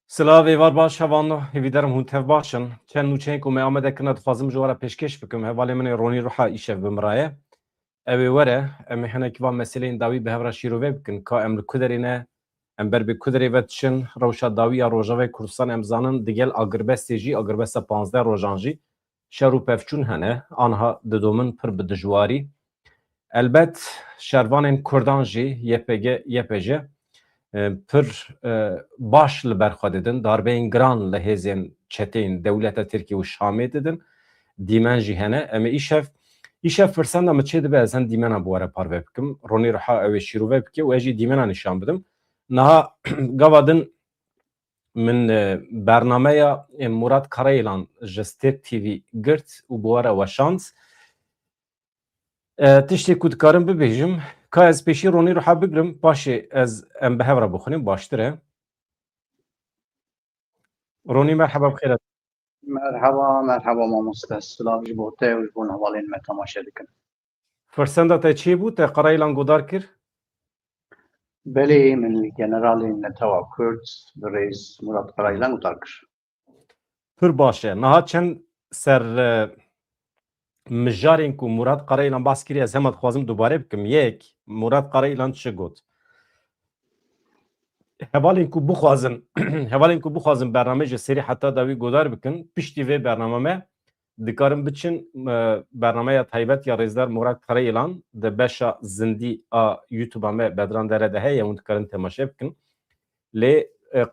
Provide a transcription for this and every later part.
Silavê var baş hevan hêvîderim hûn tev başin. Çend nûçeyek û me amade kirine dixwazim ji we re pêşkêş bikim. Hevalê min ê Ronî Ruha îşev bimiraye. Ew ê were em ê hinekî van meseleyên dawî bi hev re şîrovê bikin ka em li ku derê ne em ber bê ku derê ve diçin rewşa dawî ya Rojavayê Kurdistan em zanin digel agirbestê jî agirbesta 15 rojan jî şer û pevçûn hene anha didomin pir bi dijwarî. Elbet şervanên Kurdan jî YPG pir baş li ber xwe didin darbeyên giran li hêzên çeteyên dewleta Tirkiye û Şamê didin dîmen jî hene em ê îşev firsenda min çê dibe ez hin dîmena bi were parve bikim Ronî Ruha ew ê şîrove bike û ez jî dîmena nîşan bidim niha gava din min bernameya Murat Karayılan ji Stêrk TV girt û bi were weşand tiştê ku dikarim bibêjim ka ez pêşî Ronî Ruha bigirim paşê ez em bi hev re bixwînim baştir e. Ronî merheba bixêr. مرحبا مامۆستا سلااو ji bo te û ji bo hevalên me temaşe dikin. Firsenda te çê bû te Karayılan godar kir? Belê min li Generalê Netewa Kurd bi rêz Murat Karayılan godar kir. Pir baş e. Niha çend ser mijarên ku Murat Karayılan bas kiriye ez hema dixwazim dubare bikim. Yek Murat Karayılan çi got? Hevalên ku bixwazin bername ji serî heta dawî godar bikin piştî vê bername me dikarin biçin bernameya taybet ya Rêzdar Murat Karayılan di beşa zindî a YouTube'a me bedran dere de heye hûn dikarin temaşe bikin. Lê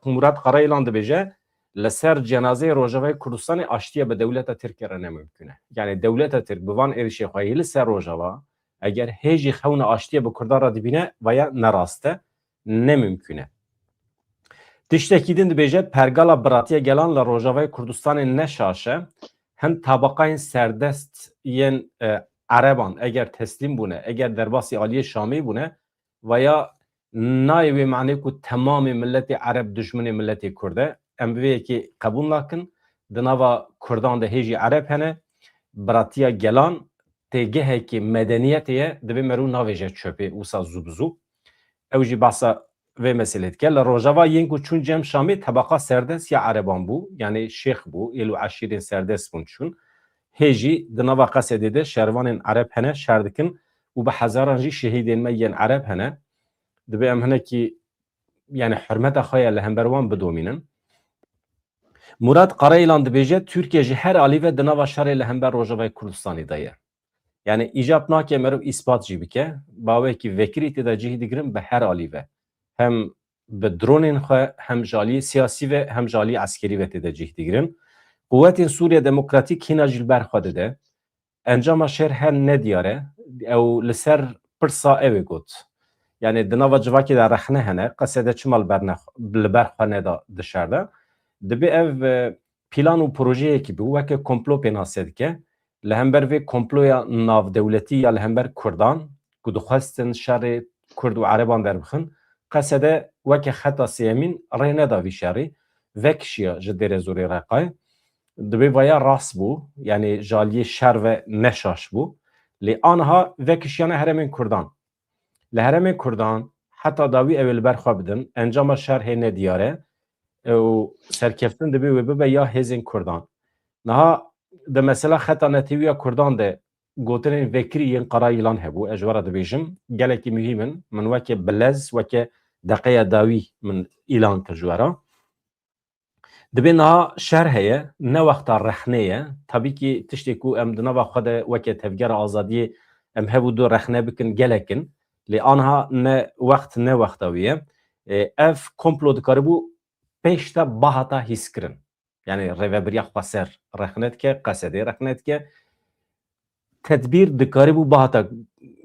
Murat Karayılan dibêje li ser cenazeyê Rojavayê Kurdistanê aştiye bi dewleta Tirkiye re nemimkün e. Yani dewleta Tirk bi van êrişê xwe li ser Rojava eger hêjî xewna aştiye bi Kurdan re dibîne veya nerast e nemimkün e. Tiştekî din dibêje pergala biratiya gelan li Rojavayê Kurdistanê neşaşe hin tabaqayên serdest yên Ereban eger teslîm bûne eger derbasî aliyê Şamê bûne veya nayê wê meعنê ku temamê milletê Ereb dijminê milletê Kurd e em bi vê yekê qebûl nakin di nava Kurdan de hêjî Ereb hene biratiya gelan têgehekê medeniyetê ye divê merû navêje çöpê wisa zû bi zû ew jî behsa vê meselê dike li Rojava yên ku çûn cem Şamê tebaqa serdest ya Ereban bû yani şêx bû êl û eşîrên serdest bûn çûn hêjî di nava Qesedê de şervanên Ereb hene şer dikin û bi hezaran jî şehîdên me yên Ereb hene dibe em hinekî yani hürmeta xwe ya li hember wan bidomînin. Murat Karayılan dibêje Türkiye ji her alî di nava şerê li hember Rojavayê Kurdistanê de ye. Yani îcab nake merov îspat jî bike bawekî vekirî tê de cihî digirin bi her alî ve hem bi dronên xwe hem ji aliyê siyasî ve hem ji aliyê eskerî ve tê de cih digirin. Quvwetên Sûriye Demokratîk hîna ji li ber xwe dide. Encama şer her nediyar e ew li ser pirsa ew ê got. Yani di nava civakê de rexne hene Qesedê çima li ber xwe neda dişerde. Dibe ev plan û projeyekî bû weke komplo pênasê dike. Li hember vê komploya navdewletî ya li hember Kurdan ku dixwestin şerê Kurd û Ereban derbixin Qesedê weke xeta sêyemîn rê neda vî şerê vekişiya ji derê zorê Reqayê dibe vaya rast bû yani ji aliyê şer ve neşaş bû lê aniha vekişiyana herêmên Kurdan li herêmên Kurdan heta dawî ew ê li ber xwe bidin encama şer hê nediyar e û serkeftin dibe wê bibe ya hêzên Kurdan niha de mesela xeta netîviya Kurdan de gotinên vekirî yên Karayılan hebû ez ji we re dibêjim gelekî mühîm in min weke bilez weke deqeya dawî min îlan kir ji we re dibe niha şer heye ne wexta rexnê ye tabî kî tiştê ku em di nava xwe de weke tevgera azadiyê em hebû du rexne bikin gelekin lê aniha ne wext ne wexta wî ye ev komplo dikaribû pêş te bahata hîskirin yani rêveberiya xwe ser rexne dike Qesedê rexne dike tedbîr dikaribû bahata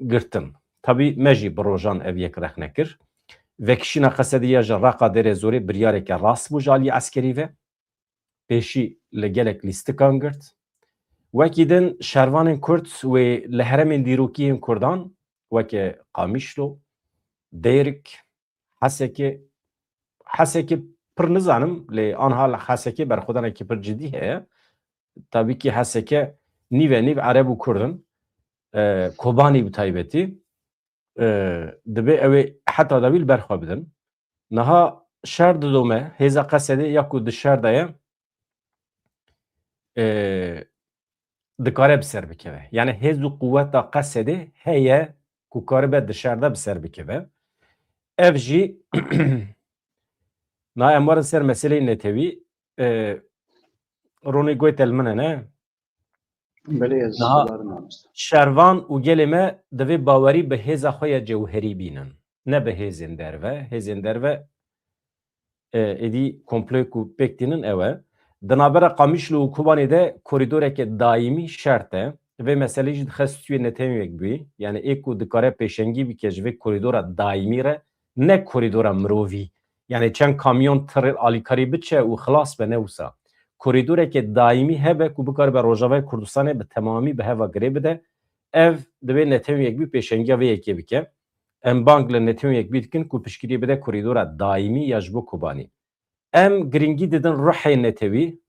girtin tabî me jî bi rojan ev yek rexne kir vekişîna Qesedê ya ji Reqa derê zorê biryareke rast bû ji aliyê eskerî ve pêşî li gelek lîstikan girt wekî din şervanên Kurd wê li herêmên dîrokî yên Kurdan weke Qamişlo Dêrik Hesekê pir nizanim lê aniha li Hesekê berxwedanekî pir cidî heye tabî kî Heseke nîvenîv Ereb û Kurdin Kobanî bi taybetî dibe ew ê heta dawî li ber xwe bidin niha şer didome hêza qesedê ya ku di şer de ye dikare bi ser bikeve. Yani hêz û quweta qesedê heye ku karibe di şer de bi ser bikeve. Ev jî na em warin ser meseleyê netewî ronê goytel min e ne? بله از Daha دلار نامست. şervan û gelê me divê bawerî bi hêza xwe ya cewherî bînin. Ne bi hêzên derve. Hêzên derve êdî komploy ku pêk tînin ew e. Di navbera Qamişlo û Kobanê de korîdoreke daîmî şert e. Vê meselê jî dixe stûyê netewek bûyî. Yani ê ku dikare pêşengî bike ji vê korîdora daîmî re ne korîdora mirovî. Yani çend kamyon tir alîkarî biçe û xilas be ne wisa. Korîdoreke daîmî hebe ku bikare be Rojavayê Kurdistanê bi temamî bi heva girê bide. Ev divê netewek bî pêşengiya vê yekê bike. Em bank li netewek bî dikin ku piştgirî bide korîdora daîmî ya ji bo Kobanî. Em giringî didin rihê netewî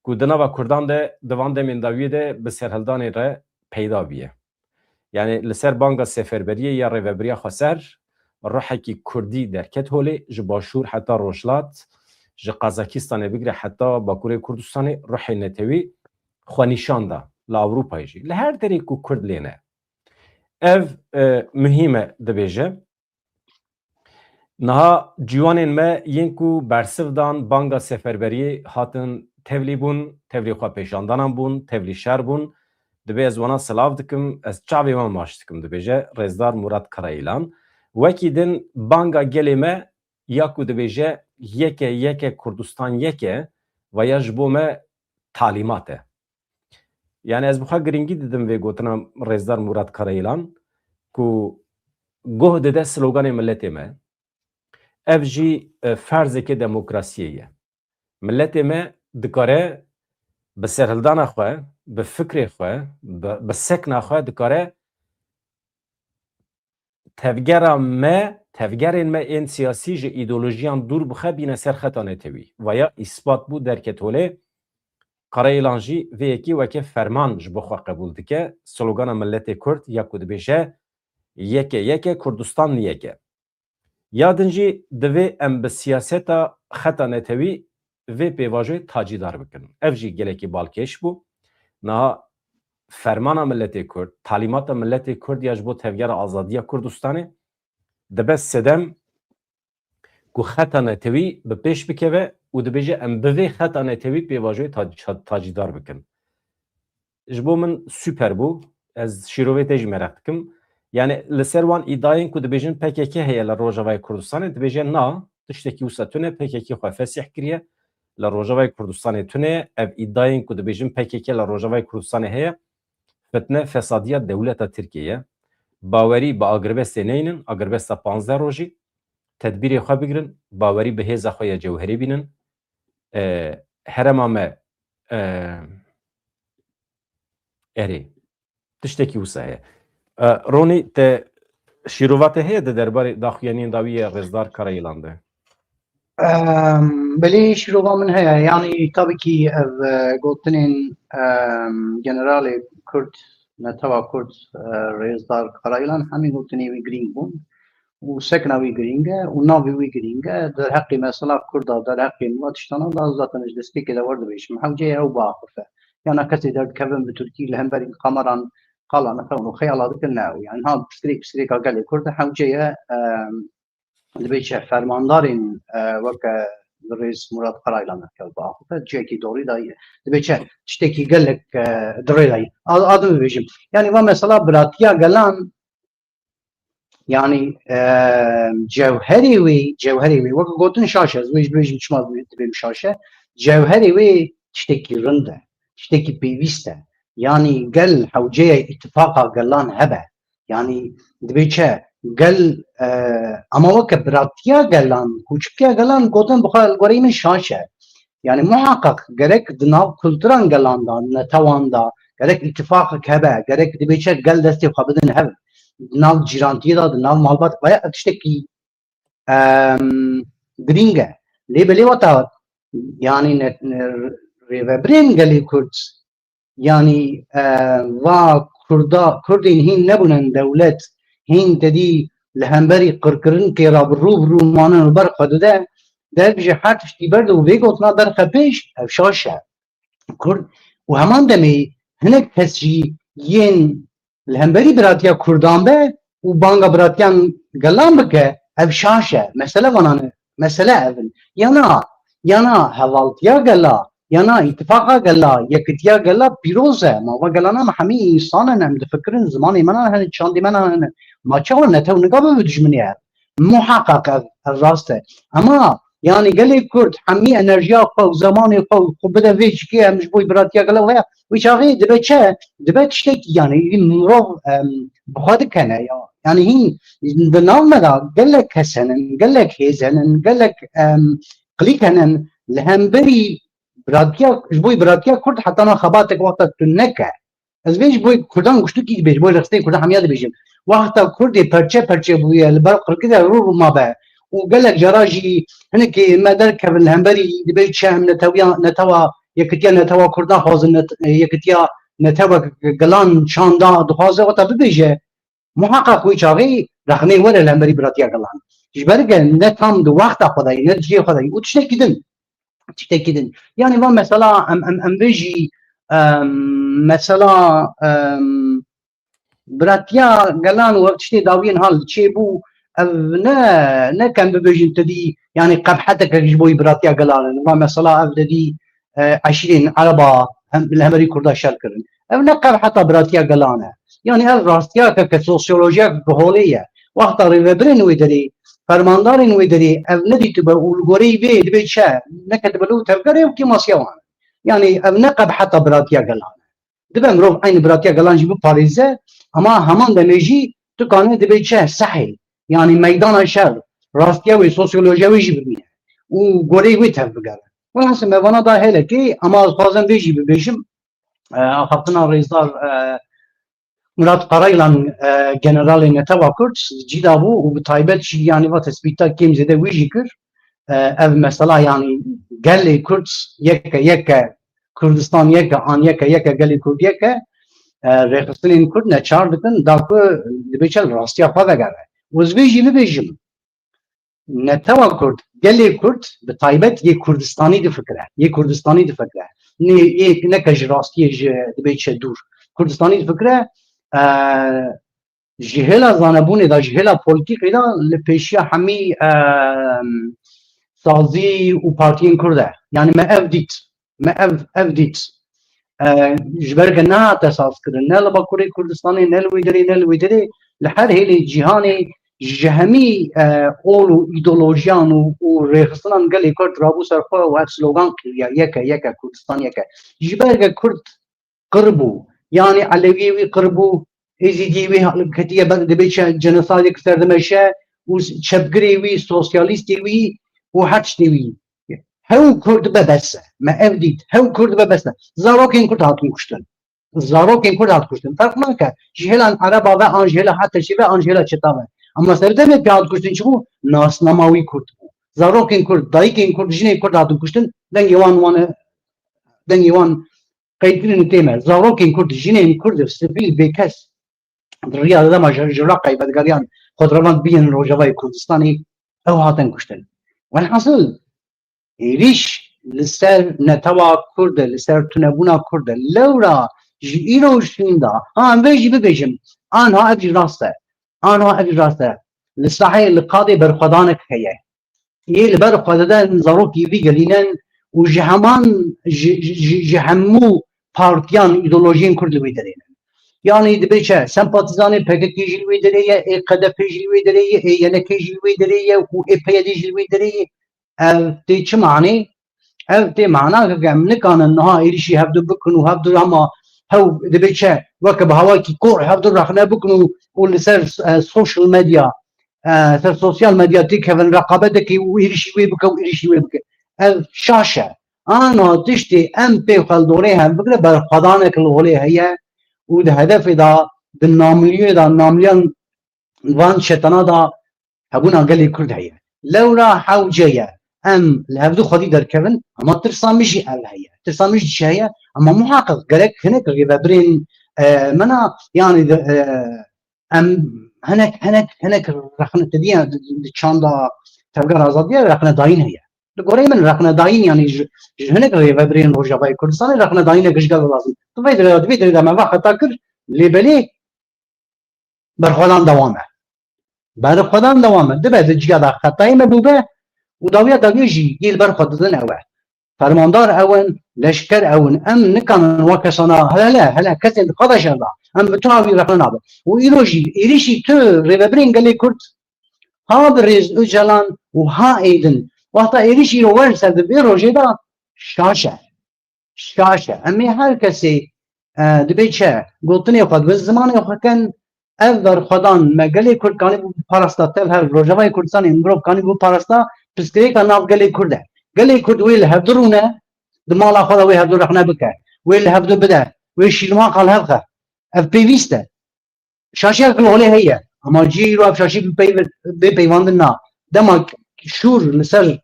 ku di nava Kurdan de divan demên dawiyê de bi serhildanê re peyda bîye. Yani li ser banka seferberiyê ya rêveberiya Xweser rihekî Kurdî derket holê ji başûr heta Rojhilat ji Qazakistanê bigire heta Bakurê Kurdistanê rihê netewî xwenîşan da li Ewropayê jî. Li her derê ku Kurd lêne. Ev mühîm e dibêje. Niha ciwanên me yên ku bersiv dan banka seferberiyê hatin tevlî bûn, tevlî xwe pêşandanan bûn, tevlî şer bûn. Dibe ez wana silav dikim, ez çavê wan maş dikim dibêje Rêzdar Murat Karayîlan. Wekî din banka gelê me ya ku dibêje yeke Kurdistan yeke ve ya ji bo me talîmat e. Yani ez bixwe giringî didim vê gotina Rêzdar Murat Karayîlan ku goh dide sloganê milletê me. Ev jî ferzeke demokrasiyê ye. Milletê me dikare bi serhildana xwe, bi fikrê xwe, bi sekna xwe dikare tevgera me, tevgerên me ên siyasî ji îdeolojiyan dûr bixe bîne ser xeta netewî. Vaya îspat bû derket holê Karayîlan jî vê yekî weke ferman ji bo xwe qebûl dike. Slogana milletê Kurd ya ku dibêje yeke Kurdistan yeke. Yadin jî divê em bi siyaseta xeta netewî vê pêvajoyê tacîdar bikin. Ev jî gelekî balkêş bû. Niha fermana milletê Kurd, talîmata milletê Kurd ya ji bo tevgera azadiya Kurdistanê dibe sedem ku xeta netewî bi pêş bikeve û dibêje em bi vê xeta netewî pêvajoyê tacîdar bikin. Ji bo min süper bû. Ez şîrovê tê jî merak dikim. Yani li ser wan îdayên ku dibêjin PKK heye li Rojavayê Kurdistanê dibêje na tiştekî wisa tune PKK xwe fesih kiriye li Rojavayê Kurdistanê tune ev îdayên ku dibêjin PKK li Rojavayê Kurdistanê heye fitne fesadiya dewleta Tirkiye bawerî bi agirbestê neynin agirbesta 15 rojî tedbîrê xwe bigirin bawerî bi hêza xwe ya cewherî bînin herema me erê tiştekî wisa heye. Ronî te şîrovatê heye di derbarê daxuyaniyên dawî ya Rêzdar Karayîlan de? بله شروع من هيا يعني tabii ki ev gotinên generalê Kurd netava Kurd Rêzdar Karayîlan hemî gotinê wî girîng bûn û sekna wî girîng e û navê wî girîng e derheqê mesela Kurda derheqê nû tiştana da zaten ji destpêkê de werdibêjim hewce ew biaxife yana kesê derdikevin bi Tirkî li hemberî qamaran qala nefewn û xeyala dikin ne yani ha pisirêka gelê Kurd hewce ye dibêje fermandarên weke Rêz Murat Karayîlan kev biaxife ciyekî dorî da ye dibêje tiştekî gelek dirê da ye adim bibêjim yani va mesela biratiya gelan yani cewherê wê weke gotin şaş ez wê ji bêjim çima dibêm şaş e cewherê wê tiştekî rind e tiştekî pêwîst e yani gel hewceya îtifaqa gelan hebe yani dibêje gel ama weke biratiya gelan kûçikiya gelan gotin bixwe gorî min şaş e yani muhakkak gerek di nav kulturan gelan da netawan da gerek îtifaqek hebe gerek dibêje gel destê xwe bidin hev nav cîrantiyê da di nav malbat veya tiştekî girîng e lê bi lê weta yani rêveberên gelê Kurd yani va Kurdên hîn nebûnin dewlet hîn tedî li hemberî qirkirin kê ra bi rû manin li ber xwe dide در بجه هر تشتی برد و وی گوتنا برخپیش افشاشه کرد و همان دمی هنک کسی ین الهمبری براتیا کردان به و بانگا براتیان گلان بکه افشاشه مسئله ونانه مسئله اون یانا حوالتیا گلا یانا اتفاقا گلا یکتیا گلا پیروزه ما و گلانا ما همه انسانن هم دفکرن زمانی منان هن چاندی منان هن ما چاو نتو نگاه به دجمنیه محقق راسته اما يعني قال لي كرد حمي انرجيا قو زماني قو بدا فيش كي مش بوي براتيا قال له ويش اغي دبا تشتك يعني مرو بخاد كان يعني هي بالنوم دا قال لك حسن قال لك هيزن قال لك قليكن الهمبري براتيا بوي براتيا كرد حتى انا خباتك وقت تنكه از ویش بوی کردان گشتو کی بیش بوی رخصتی کردان همیاد بیشم وقتا کردی پرچه بوی البر قرقیده رو ما به وقالك جراجي هناك ما كان الهمبري دبي شام نتوا يكتيا نتوا كردان خازن يكتيا نتوا قلان شاندا دخازه وتا بيجي محقق ويشاغي رخني ولا الهمبري براتيا قلان جبرك نتام دو وقت خداي نتجي خداي وتشتكيدن يعني ما مثلا ام بيجي مثلا براتيا قلان وقتشتي داوين هال تشيبو نه كان ببيجن تدي يعني قبحتك جبوي براتيا قلال ما مثلا افدي 20 عربه الهمري كردا شركرن نه قبحتها براتيا قلانه يعني الراستيا كسوسيولوجيا بهوليه وقت ريبرين ويدري فرماندارين ويدري ندي تبقول غوري بي دبيتشا نكتبلو تفكري وكي سيوان يعني نه قبحتها براتيا قلانه دبن روح عين براتيا قلان جيبو باريزه اما همان دمجي تكانه دبيتشا صحي يعني ميدان شر راستيا و سوسيولوجيا ويجي ببينه وغوري وي تفكر والحسن وانا دا هلكي اما خازن بيجي ببيشم خطنا رئيسار مراد قرايلان جنرال نتوا كورتس جيدابو وبتايبت شي يعني وتثبيتا كيم زده ويجي كر اف مثلا يعني قال لي كورتس يكا كردستان يكا ان يكا قال لي كورد يكا ريخستلين كورد نچار دكن داكو دبيچل راستيا فاغره وزبيجي ببيجم نتوا كرد قال كرد بطيبت يه كردستاني دي فكره يه كردستاني دي فكره يه نكج راستي دبيتش دور كردستاني دي فكره جهلا زانبون دا جهلا بوليتيك دا لبيشيا حمي سازي و بارتين كرده يعني ما افديت جبرك نا تساس كردن نا لبا كوري كردستاني نلويدري لحد هيلي جهاني جهمي اولو ايدولوجيان و ريخستان قال لي كرد رابو سرخوا و سلوغان يكا كردستان يكا جبرك كرد قربو يعني علويوي قربو ازيديوي كتيه بد بيش جنسايد كثر دمشا و شبقريوي سوسياليستيوي و حتشتيوي هاو كرد ببسه ما افديت هاو كرد ببسه زاروكين كرد هاتون كشتن زاروكين كرد هاتون كشتن فرق ناكا جهلا عربا و انجيلا حتى شي و انجيلا چتاوه اما سردم پیاد کشتن چبو ناسناماوی کرد زاروکین کرد دایکین کرد جنی کرد هاتون کشتن دنگی وان قیدرین تیمه زاروکین کرد جنی کرد سبیل بیکس رياض ما جرقي بدقريان خضروات بين روجواي كردستاني او هاتن كشتن والحاصل ريش لسر نتوا كرد لسر تنبونا كرد لورا ايرو شيندا بيجي ببيجم انا ابي راسته لصحي القاضي برخدانك هي اللي برخدان زاروكي في قليلان وجهمان جهمو بارتيان ايديولوجيين كرد ويدرين يعني دبيشة سمباتيزاني PKK جلوي دريه قدف جلوي دريه ينك جلوي دريه و إبيادي جلوي دريه تي شو معني تي معناه كم كان النها إيشي هبدو بكنو هبدو لما هو دبيشة وكب هواكي كور هبدو رخنا بكنو والسر سوشيال ميديا سر سوشيال ميديا تيك هفن رقابتك وإيشي ويبكو إيشي ويبكو شاشة أنا تشتي بي خلدوريها بكرة برخدانك الغولي هي و هدف دا بالناملیه دا ناملیان وان شتنا دا هبونا قلی کرد هیا لورا حوجه لهبدو خودی در کردن اما ترسامجی ال هیا ترسامجی چه هیا اما محقق گرک هنک برین منا يعني هنك رخنة تديا چاندا تبقى آزادية رخنة داين هي لگوری من رخنه داین یعنی جهنگ ریو برین روجاوای کردستان رخنه داین گشگل لازم تو وید ما وقت تاکر لیبلی برخوادان دوامه بعد خودم دوامه ده بعد جگه دا خطایی مبوبه و داویه جی گیل برخوادن اوه فرماندار اون لشکر اون ام نکن وکسانا هلا کسی قضا شده ام بتوابی رخنه نابه و ایریشی تو ریو برین گلی کرد ها بریز او جلان و ها ایدن وقتا ایریشی رو ورن سرده بی روژه دا شاشه امی هر کسی دبی چه گلتنی خود و زمانی خود کن اول خودان مگلی کرد کانی بو پارستا تل هر روژه کردستان امروب کانی بو پارستا پسکری که ناف گلی کرده گلی کرد ویل هفدرونه دمالا خود وی هفدر رخنه بکه ویل هفدر بده وی شیلمان قال هفخه اف پیویسته شاشه کل هولی هیه اما جی رو اف شاشه بی پیواندن نا دما شور لسر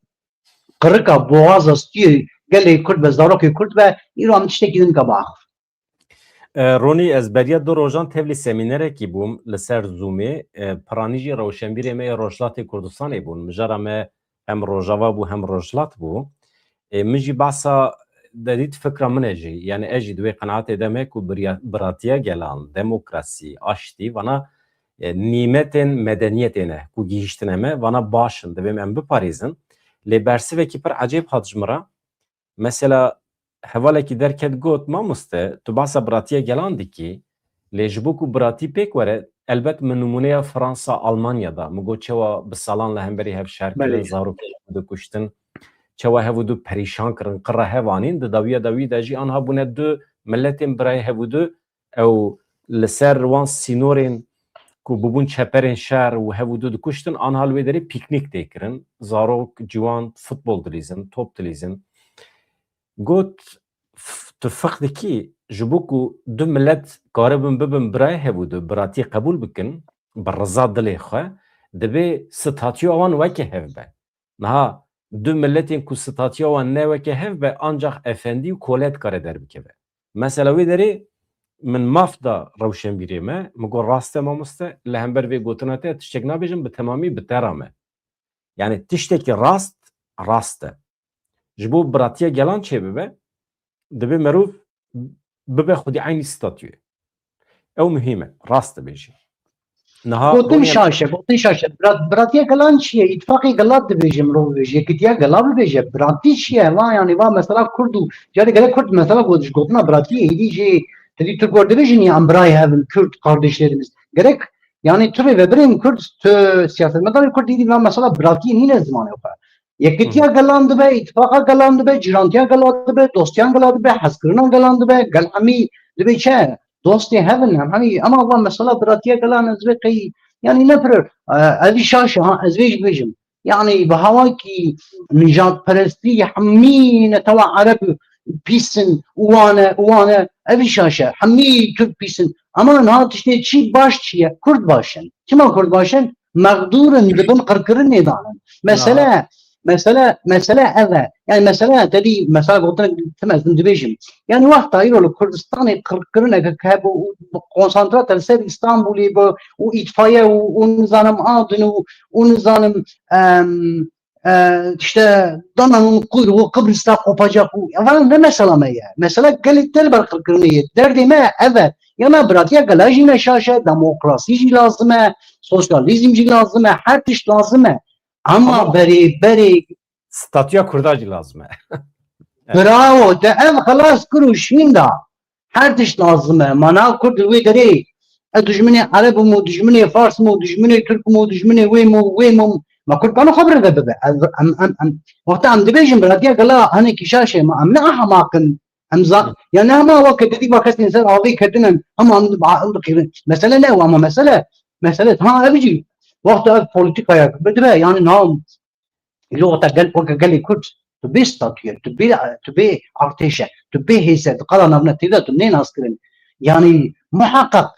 قرقه بواز استی گلی کرد بزداروکی کرد و ایرو هم تشتکی دن که باخ رونی از بریا دو روزان تبلی سمینره کی بوم لسر زومی پرانیجی روشنبیر می روجلات کردستان بون مجرا ما هم روجاوا بو هم روجلات بو مجی باسا ددید فکر من جی یعنی اجی دوی قناعت دمه کو براتیا گلان دموکراسی آشتی وانا نیمتن مدنیتینه کو گیشتنمه وانا باشن دبیم ام بپاریزن لی برسی وکی پر عجیب حاجمرا مثلا حوالکی درکت گوت ما مسته تو باسا براتیا گلاندی کی لیجبو کو براتی پیک وره البت من نمونه فرانسا آلمانیا دا مگو چوا بسالان لهمبری هف شرکلن زارو دو کشتن چوا هفودو پریشان کرن قره هوانین داوی دا جی آنها بونه دو ملتین برای هفودو او لسر وان سینورین کو ببون چپرین شهر و هفودو دو کشتن آنها لوی داری پیکنیک دیکرن زارو جوان فوتبول دلیزن توپ دلیزن گوت تفقد کی جبوکو دو ملت قاربن ببن برای هفودو براتی قبول بکن برزا دلی خواه دبی ستاتیو آوان وکی هف به نها دو ملتین کو ستاتیو آوان نه وکی هف به آنجاق افندی و کولت کاره در بکه مثلا وی داری من مافدا روشن بیریمه مگو راسته ما مسته لهمبر وی گوتناته تشتک نابیجم به تمامی بترامه یعنی تشتکی راسته جبو براتیه گلان چه ببه دبی مروف ببه خودی عینی ستاتیوه او مهمه راسته بیجی گوتن شاشه براتیه گلان چیه اتفاقی گلات دبیجم رو بیجی کتیا گلا بیجی براتی چیه لا یعنی وا مثلا کردو جاری گله کرد مثلا گوتنا براتیه ایدی تری Türk ordu bejini ambrayı havın Kürt kardeşlerimiz. Gerek yani Türkiye ve birin Kürt siyasetmedarı Kürt dedi ben mesela bırakayım yine zamanı yok. Yekitiya galandı be, ittifaka galandı be, cirantiya galandı be, dostiyan galandı be, haskırına galandı be, galami be çe dosti havın hani ama Allah mesela bırakıya galan ezbe kay yani ne pır evi şaşı ha ezbej bejim. Yani bu hava ki nicat peresti hamine tava Arap pissin uane evi şaşa hammi Türk pissin ama ne işte çi baş çiye Kürt başın kima Kürt başın mağdurun dibin kırkırın nedanın mesele evet yani mesele dedi mesela gotun temezdim dibejim yani vakti ayırılı Kürdistan'ı kırkırın ki bu konsantrat elser İstanbul'u bu o itfaiye o nizanım adını o nizanım işte dananın kuyruğu Kıbrıs'ta kopacak. Yani ne mesela ya? Mesela gelikler var kırkırmaya. Derdime evet. Yana bırak ya galajine şaşa, demokrasi lazım, sosyalizm lazım, her iş lazım. Ama beri statüya kurdacı lazım. bravo. De ev halas kuruşun da her iş lazım. Mana kurdu ve deri. Düşmeni Arap mu, düşmeni Fars mu, düşmeni Türk mu, düşmeni ve mu ما كنت أنا خبر ذا بذا وقت أم دبيجن بلاديا قلا أنا كشاشة ما أم نعها ما كن أمزا يعني ما وقت دي وقت إنسان عظيم كدنا هم بعض كذا مسألة لا وما مسألة ها أبيجي وقت البوليتيكا يا بدري يعني نعم اللغة قال كنت تبي ستاتير تبي أرتيشة تبي هيسة قال أنا ابن تيدا تنين أسكرين يعني محقق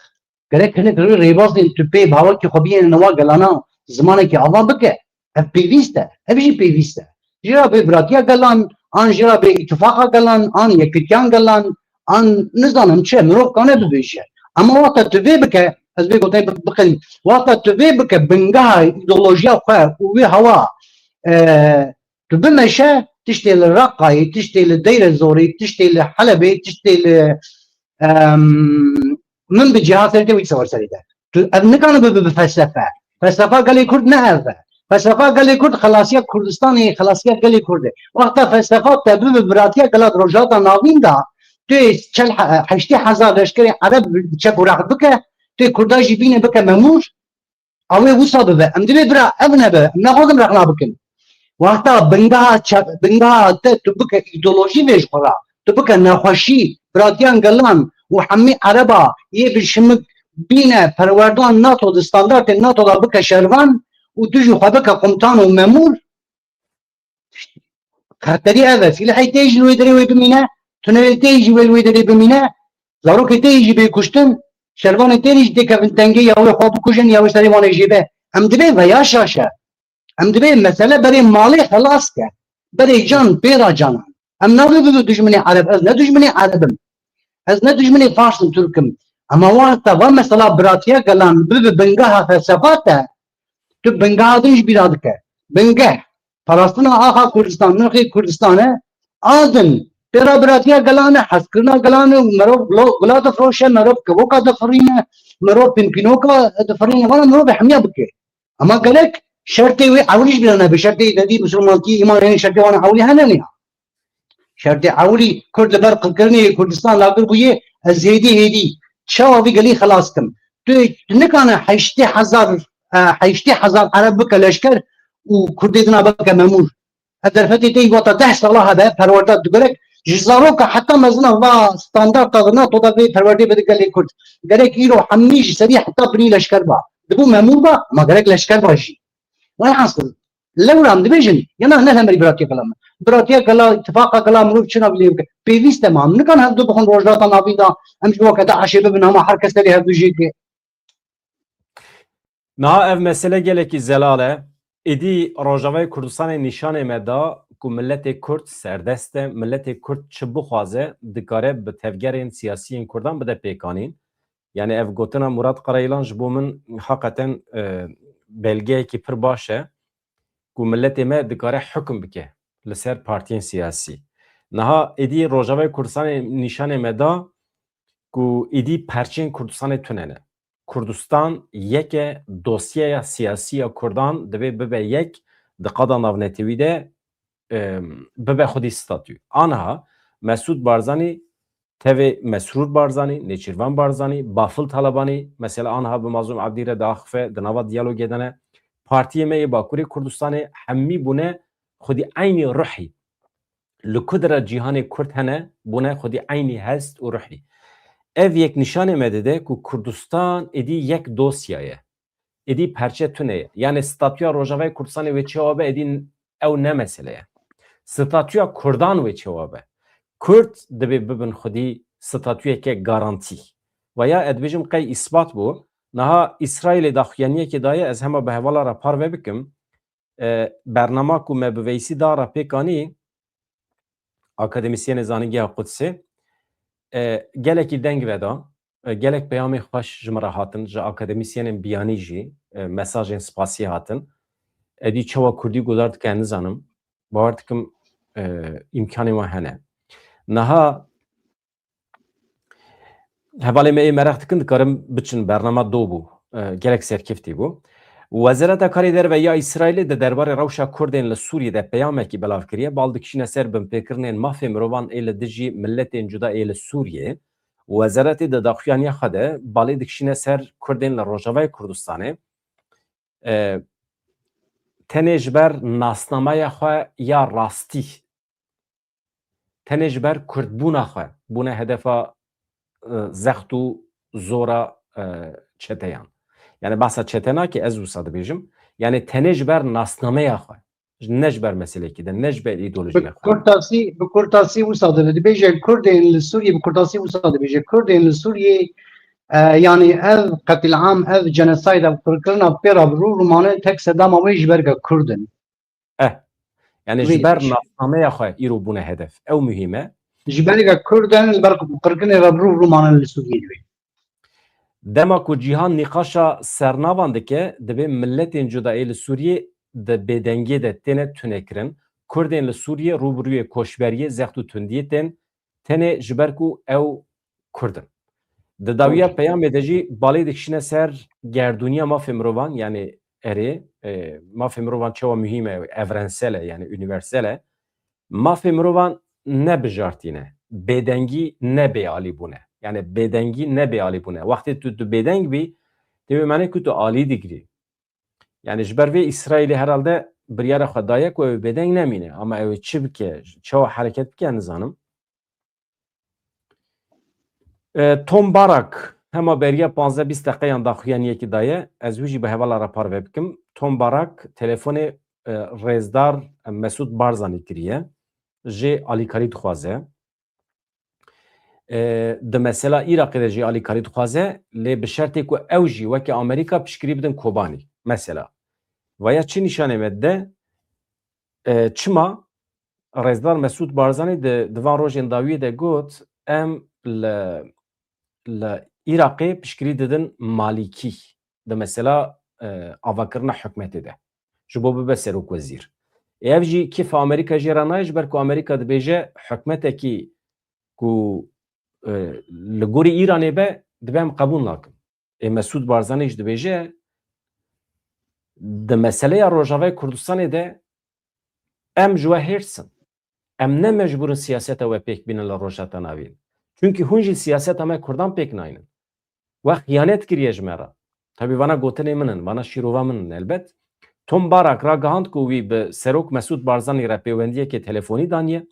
قالك هنا قالوا ريباصين تبي بهواك خبيين نواق أنا زمانه که آوان بکه پیوسته همیشه پیوسته جرا به براتیا گلان آن جرا به اتفاقا گلان آن یکیتیان گلان آن نزانم چه مروف کنه ببیشه اما وقت توی بکه از بگو تای بخلی وقت توی بکه بنگاه ایدولوژیا خواه وی هوا Tu bimeşe tiştê li Raqqayê, tiştê li Deir Zorê, tiştê li Helebê, tiştê li min bi cihatê wî sewer serî de. Tu ev nikane bibe bi felsefe. Felsefa gelê Kurd ne ev be. Felsefa gelê Kurd xelasiya Kurdistanê, xelasiya gelê Kurd e. Wexta felsefa te bibe biratiya gela rojata navîn da tu çel heştê hezar leşkerê Ereb çek û rex bike, tu Kurda jî bîne bike memûr, ew ê wisa bibe. Em divê bira ev nebe, em naxwazin rexna bikin. Wexta bingeha te tu bike îdeolojî vê ji xwe re, tu bike nexweşî, biratiyan gelan û hemî Ereba yê bişimik bîne perwerdan NATO di standartên NATO da bike şervan û tu jî xwe bike komutan û memûr, karterî ev e. Silahê tê jî li wê derê wê bimîne, tunelê tê jî wê li wê derê bimîne, zarokê tê jî bê kuştin, şervanê tê jî tê kevin tengê ya wê xwe bikujin ya wê serê wan ê jêbe. Em divê veya şaşe. Em divê mesele berê malê helas ke. Berê can pêra canan. Em nabê bibe dijminê Ereb. Ez ne dijminê Erebim. Ez ne dijminê Farsım, Türk'üm. Ama wexta va mesela biratiya gelan bibe bingeha felsefa te, tu bingeha din jî bîra dike. Bingeh, parastina axa Kurdistan, nirxê Kurdistanê, adin pêra biratiya gelan e, hezkirina gelan e, merov gula difroşe, merov kevoka difirîne, merov pînkînoka difirîne, vana merov hemiya bike. Ama gelek şertê wê ewlî jî bîra nebe. Şertê dedî Müslümankî îmanê şertê wan ewlî hene niya. Şertê ewlî Kurd li ber qilkirinê Kurdistan lagir bûye, ez hêdî çawa vî gelî xelas kim. Tu nikane heştê hezar Ereb bike leşker û Kurdê dina bike memûr. Derfetê tê wata 10 sala hebe perwerda digerek ji zaroka heta mezina va standarta di NATO da vê perwerdê bide gelê Kurd. Gerek îro hemî ji serî heta binî leşker ba. Dibû memûr ba ama gerek leşker ba jî. Velhasıl lewra em dibêjin yana ne hemerî biratiya gela me. Biratiya gela ittifaqa gela mirov çi navî lê bike. Pêwîst e me. Em nikan hev du bixin rojata navî da em ji bo kete eşê bibin ama her kes derê hev du jêkê. Niha ev mesele gelekî zelal e. Êdî Rojavayê Kurdistanê nîşanê me da ku milletê Kurd serdest e, milletê Kurd çi bixwaze dikare bi tevgerên siyasiyên Kurdan bide pêkanîn. Yani ev gotina Murat Karayılan ji bo min hakikaten belgeyekî pir baş e ku milletê me dikare hukm bike li ser partiyên siyasî. Niha êdî Rojavayê Kurdistanê nîşanê me da ku êdî perçên Kurdistanê tune ne. Kurdistan yeke dosyeya siyasî ya Kurdan divê bibe yek di qada navnetewî de bibe xwedî statû. Aniha Mesûd Barzanî tevê Mesrûr Barzanî, Nêçîrvan Barzanî, Bafıl Talebanî mesela aniha bi Mazlûm Ebdî re daxife di nava diyalogê de ne. Partiyê me yê Bakurê Kurdistanê hemî bûne xwedî aynî ruhî. Li ku de cîhanê Kurd hene bûne xwedî aynî hest û ruhî. Ev yek nîşanê me dide ku Kurdistan êdî yek dosya ye. Êdî perçe tune ye. Yani statûya Rojavayê Kurdistanê wê çawa be êdî ew ne mesele ye. Statûya Kurdan wê çawa be. Kurd dibê bibin xwedî statûyeke garantî. Veya ez dibêjim qey îsbat bû. Niha İsraîlê daxuyaniyekê daye ez hema bi hevala re par vebikim. Bernama ku me bi Veysî da ra pêkanî akademisyenê zanîngeha Qudsê gelekî deng veda, gelek peyamê xweş ji me re hatin, ji akademisyenên biyanî jî mesajên spasiyê hatin. Êdî çawa Kurdî guhdar dike nizanim. Bawer dikim îmkanê wan hene. Niha hevalê me ê merex dikin dikarim biçin bernama do bû. Gelek serkeftî bû. Wezareta Karê Derve ya İsraîlê de derbarê rewşa Kurdên li Sûriyê de peyamekî belav kiriye. Bal dikişîne ser binpêkirinên mafê mirovan ê li dijî milletên cuda ê li Sûriyê. Wezaretê de daxuyaniya xwe de balê dikişîne ser Kurdên li Rojavayê Kurdistanê tenê ji ber nasnameya xwe ya rastî tenê ji ber Kurdbûna xwe bûne hedefa zext û zora çeteyan. Yani bahsa çetenakî ez wisa dibêjim. Yani tenê ji ber nasnameya xwe. Ne ji ber meselekî de, ne ji ber îdeolojiya xwe. Bi Kurtasî wisa dibêje Kurdên li Sûriyê bi Kurtasî wisa dibêje Kurdên li Sûriyê yani ev qetil'am ev genocide ev qirkirina pêra bi rû Rûmanê tek sedama wê ji ber Kurdin. Yani ji ber nasnameya xwe îro bûne hedef. Ew mühîm e. Ji ber Kurdin li ber qirkinê re bi rû Rûmanê li Sûriyê dibê. Dema ku cîhan nîqaşa sernavan dike dibe milletên cuda ê li Sûriyê de bêdengiyê de têne tunekirin. Kurdên li Sûriye rûbirûyê koçberiyê zext û tundiyê tên tenê ji ber ku ew Kurd in. Di dawiya peyamê de jî balê dikişine ser gerdûniya mafê mirovan yani erê mafê mirovan çawa mühîm e evrensel e yani universel e. Mafê mirovan ne bijartîne. Bêdengî ne bêalîbûne. Yani bêdengî ne bêalîbûne. Wextê tu bêdeng bî tevê menê ku tu alî digirî. Yani ji ber vê İsraîlê herhalde biryara xwe daye ku ew bêdeng nemîne ama ew ê çi bike, çawa hereket bike nizanim. Tom Barak hema beriya 15-20 deqeyan daxuyaniyekî daye ez wî jî bi hevala re parve bikim. Tom Barak telefonê rêzdar Mesûd Barzanî kiriye jê alîkarî dixwaze. Di mesela Iraqê de jî alîkarî dixwaze lê bi şertê ku ew jî wekî Amerîka piştgirî bidin Kobanî. Mesela vaya çi nîşanê me dide çima rêzdar Mesûd Barzanî di van rojên dawiyê de got em li Iraqê piştgirî didin Malîkî di mesela avakirina hikûmetê de ji bo bibe Serokvezîr. Ev jî kêfa Amerîka jê re nayê ji ber ku Amerîka dibêje hikûmetekî ku li gorî Îranê be dibe em qebûl nakin. Mesûd Barzanî jî dibêje di meseleya Rojavayê Kurdistanê de em ji we hêrsin. Em ne mecbûrin siyaseta we pêk bînin li rojata navîn. Çünkü hûn jî siyaseta me Kurdan pêk nayînin. We xıyanet kiriye ji me re. Tabii vana gotinê min in, vana şîrova min in elbet. Tom Barak ragihand ku wî bi Serok Mesûd Barzanî re pêwendiyekê telefonî daniye.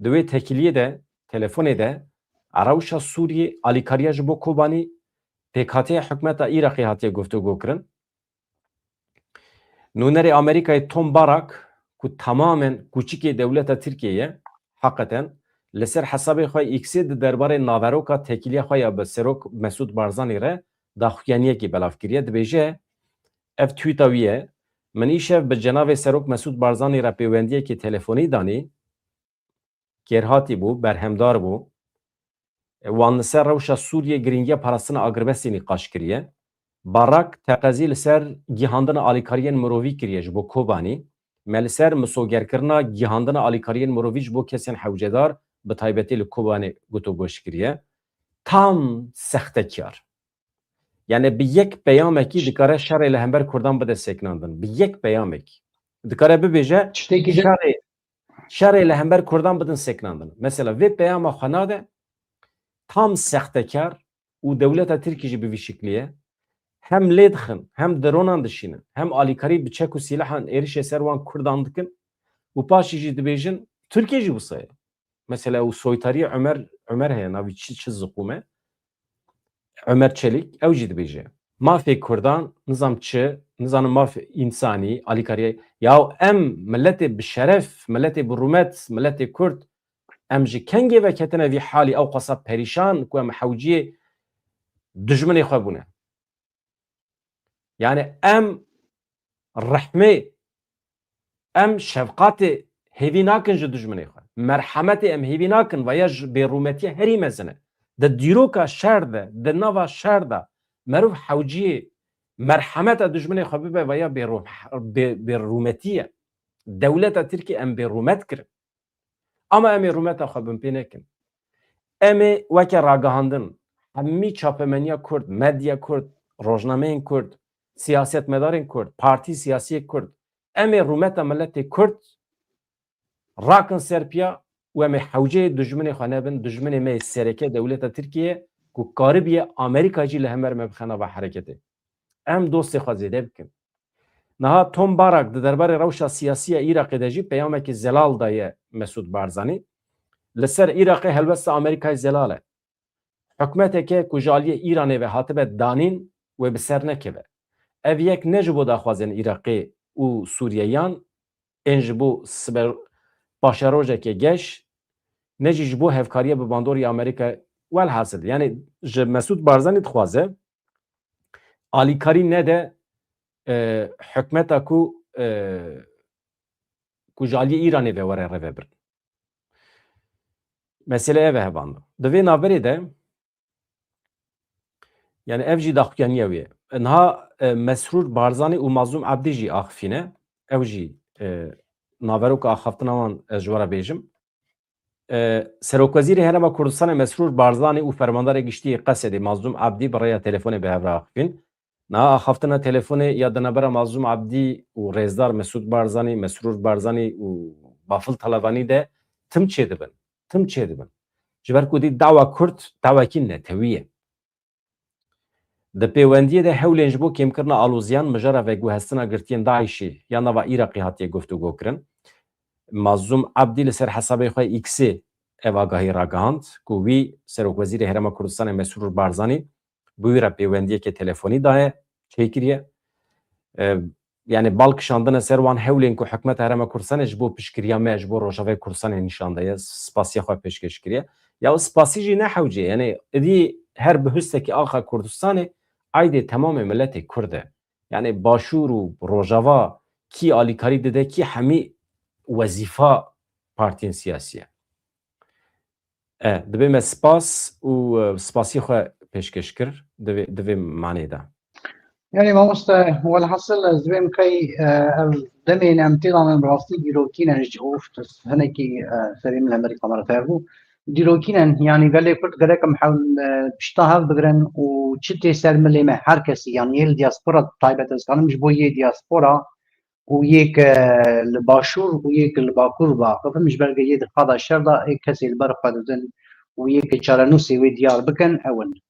Di wê tekiliyê de, telefonê de Arewşa Sûriyê alîkariya ji bo Kobanî pêkhatiya hikûmeta Iraqê hatiye guftugû kirin. Nûnerê Amerîkayê Tom Barak ku tamamen kûçikê dewleta Tirkiyeyê heqeten li ser hesabê xwe X'ê di derbarê naveroka tekiliya xwe ya bi Serok Mesûd Barzanî re daxuyaniyekê belav kiriye dibêje ev tweeta wî ye min îşev bi cenavê Serok Mesûd Barzanî re pêwendiyekê telefonî danî kêrhatî bû berhemdar bû wan li ser rewşa Sûriyê giringiya parastina agirbestê nîqaş kiriye. Barak teqezî li ser gihandina alîkariyên mirovî kiriye ji bo Kobanî. Me li ser misogerkirina gihandina alîkariyên mirovî ji bo kesên hewcedar bi taybetî li Kobanî gotogoş kiriye. Tam sextekar. Yani bi yek peyamekî dikare şerê li hember Kurdan bide seknandin. Bi yek peyamekî. Dikare bibêje şerê li hember Kurdan bidin seknandin. Mesela vê peyama xwe nade tam sextekar û dewleta Tirkî jî bi vî şekliye hem lê dixin, hem dronan dişînin, hem alîkarî bi çek û sîlahan êrişê ser wan Kurdan dikin û paşî jî dibêjin Tirkiye jî wisa ye. Mesela û soytarî Ömer heye navî çi ziqûme Ömer Çelik ew jî dibêje. Mafê Kurdan nizam çi, nizanim mafê însanî, alîkariye ya em milletê bi şeref, milletê bi rûmet, milletê Kurd em ji kengê ve ketine vî halî ew qasa perîşan ku em hewciyê dijminê xwe bûne. Yani em rehmê em şefqatê hêvî nakin ji dijminê xwe. Merhemetê em hêvî nakin veya ji bêrûmetiye herî mezin e. Di dîroka şer de, di nava şer de merov hewciyê merhemeta dijminê xwe bibe veya bêrûmetiye. Dewleta Tirkiye em bêrûmet kirin. Ama em ê rûmeta xwe bin pê nekin. Em ê weke ragihandin hemî çapemeniya Kurd, medya Kurd, rojnameyên Kurd, siyasetmedarên Kurd, partî siyasiyê Kurd em ê rûmeta milletê Kurd rakin serpiya û em ê hewceyê dijminê xwe nebin, dijminê me sereke dewleta Tirkiye ku karibiye Amerîka jî li hemer me bixene ve hereketê. Em dostê xwe zêde bikin. Niha Tom Barak di derbarê rewşa siyasiya Iraqê de jî peyamekî zelal daye Mesûd Barzanî. Li ser Iraqê helbesta Amerîkayê zelal e. Hikûmeteke ku ji aliyê Îranê ve hatibe danîn wê bi ser nekeve. Ev yek ne ji bo daxwazên Iraqê û Sûriyeyan ên ji bo paşerojekê geş ne jî ji bo hevkariya bi bandorî Amerîka welhasil. Yani ji Mesûd Barzanî dixwaze alîkarî ne de hikûmeta ku ji aliyê Îranê ve were reve birin. Mesele ev e hevanda. Di vê naberê de yani ev jî daxuyaniya wê ye. Niha Mesrûr Barzanî û Mazlûm Ebdî jî axivîne. Ew jî naverok axaftina wan ez ji wara bêjim. Serokwezîrê Herêma Kurdistanê Mesrûr Barzanî û fermandarê giştî Qesedê Mazlûm Abdî bi rêya telefônê bi hev re axivîn. Niha axaftina telefônê ya di nebera Mazlûm Abdî û rêzdar Mesûd Barzanî, Mesrûr Barzanî û Bafıl Televanî de tim çê dibin. Tim çê dibin. Ji ber ku dî dawa Kurd dawekî netewî ye. Di pêwendiyê de hewlên ji bo kêmkirina alûziyan mijara veguhestina girtiyên Daişê ya nava Iraqê hatiye guftûgû kirin. Mazlûm Abdî li ser hesabê xwe X'ê ev agahî ragihand ku wî Serokwezîrê Herêma Kurdistanê Mesrûr Barzanî bi wî re pêwendiyekê telefonî daye çêkiriye. Yani balkişandina ser wan hewlên ku hikûmeta Herêma Kurdistanê ji bo piştgiriya me ji bo Rojavayê Kurdistanê nîşan daye spasiya xwe pêşkêş kiriye. Ya spasî jî nehewce yani idî her bi hustekî axa Kurdistanê aydê temamê milletê Kurd e. Yani Başûr û Rojava kî alîkarî dide kî hemî wezîfa partiyên siyasî ye. Divê me spas û spasî xwe pêşkêş kir divê manê de. يعني ما مست والحصل زبين كي دمين امتلا من براستي ديروكينا جوفت هنكي سريم الامريكا مرة ثانية ديروكينا يعني قال لي كنت قالكم حول بشتاها بقرن وشتي سر ملي ما حركسي يعني الدياسبورا طيبة كان مش بويه دياسبورا ويك الباشور ويك الباكور باقي فمش بلقى يد قضاء الشرطة كسي البرقة دن ويك تشارنوسي وديار بكن اول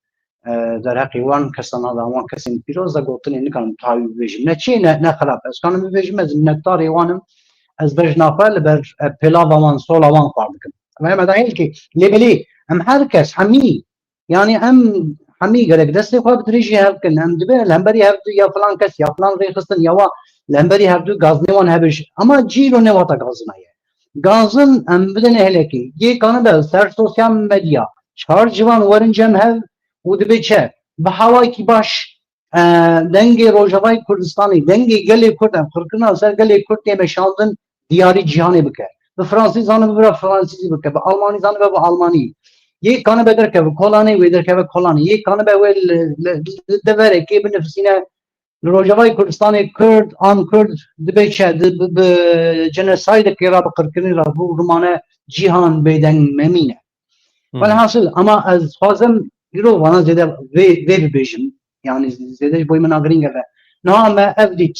در حقی وان کسان وان کسی پیروز گوتنی نکنم تاوی بجیم نه چی نه خراب است کنم بجیم از منتاری وانم از بج نافل بر پلا وان سولا وان قارد کن و هم داخل کی لیبلی هم هر کس همی یعنی هم همی گرگ دستی خواب تریجی هر کن هم دبی لهمبری هر دو یا فلان کس یا فلان ریخستن یا وا لهمبری هر دو گازنیوان هبش اما جیرو نواتا گازنایه گازن هم بدن هلکی یک کانه به سر سوسیال مدیا چهار جوان ورنجم هر و دبی چه به هوایی که باش دنگ روجاوای کردستانی دنگ گلی کردن خرکنا سر گلی کرد نمیشاندن دیاری جهانی بکه به فرانسیز زانه به فرانسیزی بکه به آلمانی زانه به آلمانی یک کانه بدر که به کلانی ویدر که به کلانی یک کانه به ویل دوره که به نفسینه روجاوای کردستانی کرد آن کرد دبی چه به جنساید که را بکرکنی را بو رومانه جهان بیدن ممینه والحاصل اما از خازم يرو وانا زيادة في بيجم يعني زيادة بوي من أغرين كذا نعم أفديت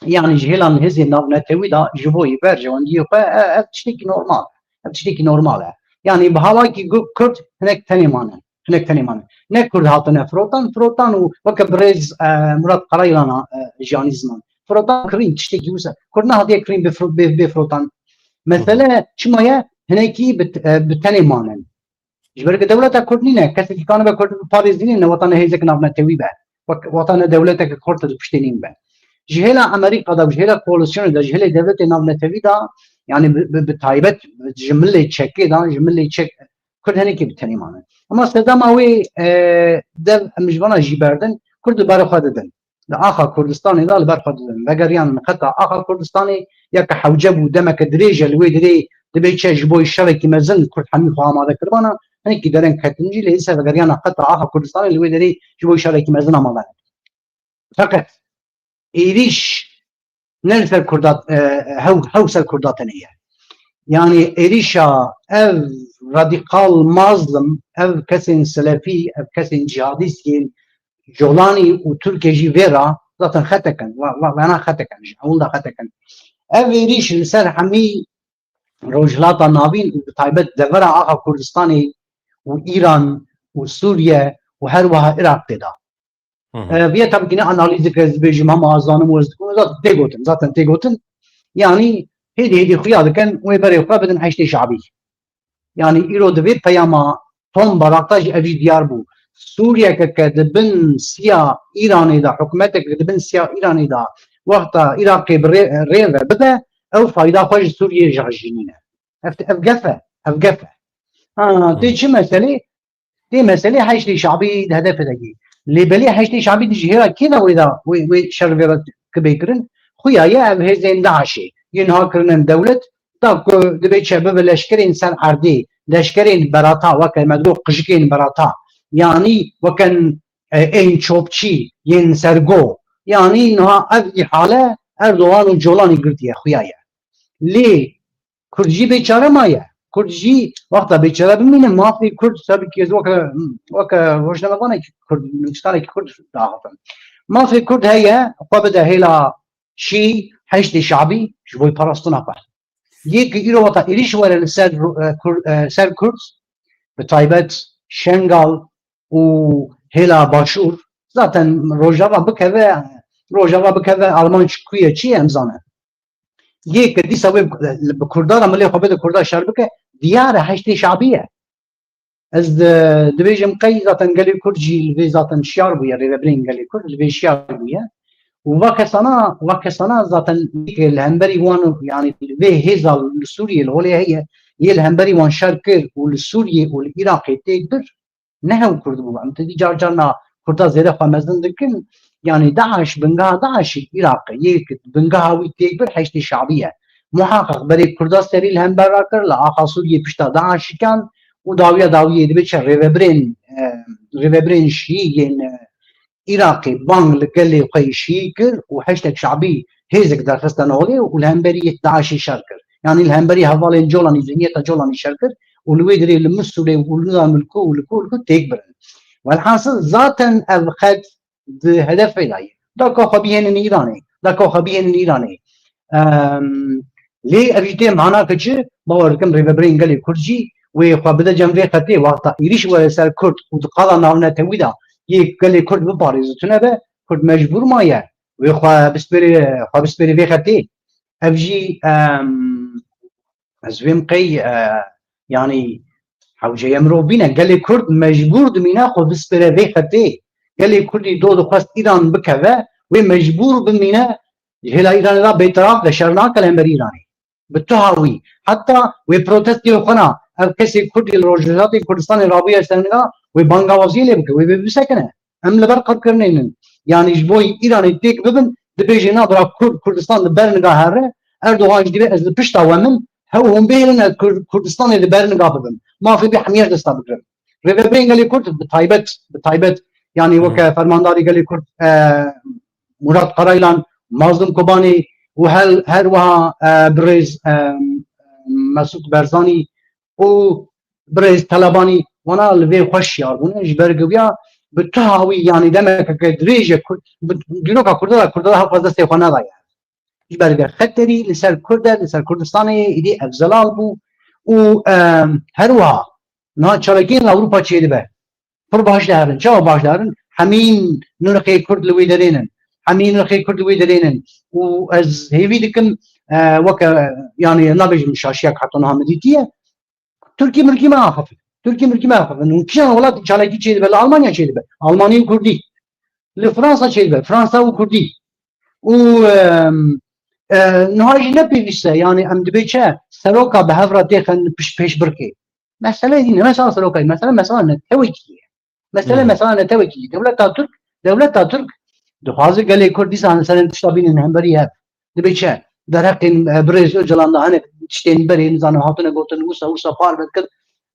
يعني جهلان هزي نتوي دا جبوي برجع وندي يبقى أفتشتكي نورمال أفتشتكي نورمال يعني بهواكي كرد هناك تاني مانا هناك تاني مانا نكرد هاتنا فروتان وكبريز مراد قرايلانا جاني زمان فروتان كريم تشتكي وسا كردنا هذه كريم بفروتان مثلا شمايا هناكي بتاني مانا جبرك دولة كردنينة كسر كانوا بكرد باريزينين وطن هيزك نافنا تويبه وطن دولتك كرد بشتنين به جهلا أمريكا ده جهلا كولوسيون ده جهلا دولة نافنا تويدا يعني بتايبت جملة تشكي ده جملة تشك كرد هنيك بتاني معنا أما صدام أوي ده مجبنا جبردن كرد بارخددن ده آخر كردستاني ده بارخددن بقريان خطأ آخر كردستاني يك حوجب ودمك دريجة الويدري دبي تشج بوي الشركة مازال كرد حمي فهم هذا كربانا هنيك دارن كتنجي ليس بقريان خطأ آخر كردستاني الويدري جبوي الشركة مازال ما فقط إيريش نلفر كردات هوسل كرداتنية يعني إيريشا أو راديكال مظلم أو كسن سلفي أو كسن جهاديسين جولاني وتركيا جيفيرا ذاتن خطكن وانا خطكن أولا خطكن أو إيريش لسر حمي روجلاتا نابين بتايبت دفرع آخر كردستاني وإيران وسوريا وهروها العراق تدا بیا tabii ki ne analizik ezbejim ama azanım وزدكم zaten تيجوتن يعني هدي خيالكن ويبري خابدن حشتي شعبي يعني إيرو دبي بياما توم براقتاج أبي ديار بو سوريا كدبن سيا إيراني دا حكومتك كدبن سيا إيراني دا وقتا عراقي برير بدا أو فايدة خوش سوريا جاجينينا أفقفة تيجي دي مسألة حشتي شعبي هدف دقيق ليبلي حشتي شعبي دي جهة كذا وإذا وشرفت كبيكرن خويا بهزين داعشي ينها كرن دولة تاك دبي شباب لشكرين إنسان عردي لشكرين براتا وكان مدروق قشكين براتا يعني وكان إن شوبشي ينسرقو يعني إنها أبدي حالة أردوان وجولاني قلت يا خويا لی کردجی بیچاره مایه کردجی وقتا بیچاره بمینه مافی کرد سبی که از وکا روشنامه کردستانی که کرد داغتن مافی کرد هیا قبضه هیلا شی حشد شعبی جبوی پرستنا بعد یک ایرو وقتا ایریش وره سر کرد به تایبت شنگال و هیلا باشور zaten Rojava bikeve Alman çıkıyor çiğ emzane. Yek disa ve Kurdar ameli xabede Kurdar şer bike diyar haşti şabiye. Ez dibêjim qey zaten gelê Kurd jî vê zaten şiyar bûye rêveberên gelê Kurd li vê şiyar bûye. û vakesana zaten li hemberî wan yani vê hêza li Sûriyê li holê heye yê li hemberî wan şer kir û li Sûriyê û li Iraqê têk bir ne hew Kurd bû. Em tedî car carna Kurda zêde xwe mezin dikin yani Daesh bingaha Daeshî Iraqê yê bingaha wî têk bir heştê şabiye. Muhakkak berê Kurda serî li hember rakir li axa Sûriyê pişta Daeshî kan û dawiyê dibe rêveberên şîyên Iraqê bang li gelê xwe şî kir û heştek şabî hêzek derxiste holê û li hemberî Daeshî şer kir. Yani li hemberî hevalên Colanî zihniyeta Colanî şer kir û li wê dirê li Misûrê û li Milkû û li têk birin. Velhasıl zaten ev xet di hedefê dayê. Daka xwe bihênin Îranê. Daka xwe bihênin Îranê. Lê ev jî tê mana kiçi bawer dikim rêveberên gelê Kurd jî wê xwe bide cem vê xetê wexta êriş were ser Kurd û di qala navnetê wî da yê gelê Kurd biparêzitune be Kurd mecbûr maye wê xwe bispêrê vê xetê. Ev jî ez vêm qey yani hewceye mirov bîne gelê Kurd mecbûr dimîne xwe bispêre vê xetê. Gelê Kurdî do dixwest Îran bikeve wê mecbûr bimîne hêla Îranê da bêtaraf ve şer nake li hemberî Îranê. Bi tuha wî heta wê protestê xwe na ev kesê Kurdî li Rojhilatê Kurdistanê rabûye serniga wê bangawaziyê lê bike wê vê bisekine. Em li ber qedkirinê yani ji bo Îranê têk bibin dibêje na bira Kurdistan li ber niga here Erdogan jî dibe ez li pişta we min hew hûn bêrin ez Kurdistanê li ber niga bibim. Mafê bê hemiyet desta bikirin. Rêveberên gelê Kurd bi taybet yani weke fermandarî gelê Kurd Murat Karaylan Mazlum Kobanî û her wiha birêz Mesûd Barzanî û birêz Talebanî wana li vê xweş şiyar bûne ji ber giwiya bi tuha wî yani demekeke dirêje dîroka Kurda hev xwaz destê xwe nedaye. Ji ber xeterî li ser Kurd e li ser Kurdistanê êdî ev zelal bû û her wiha niha çalakiyên Ewropa çê dibe. Pir baş diherin. Çawa baş diherin? Hemîn nirxê Kurd li wê derênin. Hemîn nirxê Kurd li wê derênin. û ez hêvî dikim weke yani nabêjim şaşiyak heta niha min dîtiye Tirkiye mirkî me axafin. Tirkiye mirkî me axafin. û kîjan welatê çalakî çê dibe? Li Almanya çê dibe. Almanî û Kurdî. Li Fransa çê dibe. Fransa û Kurdî. û niha jî nepêwîst e yani em dibe çi seroka bi hevra têxin pêşbirkê. Mesele dîne mesela serokayî. Mesela netewekî ye. Mesela netewekî ye. Devleta Türk dixwaze gelê Kurd dîsan serên tişta bînin hemberî hev. Dibe çi derheqên birêz Öcalan da hinek tiştên berê nizanin hatine gotin wisa par vedkir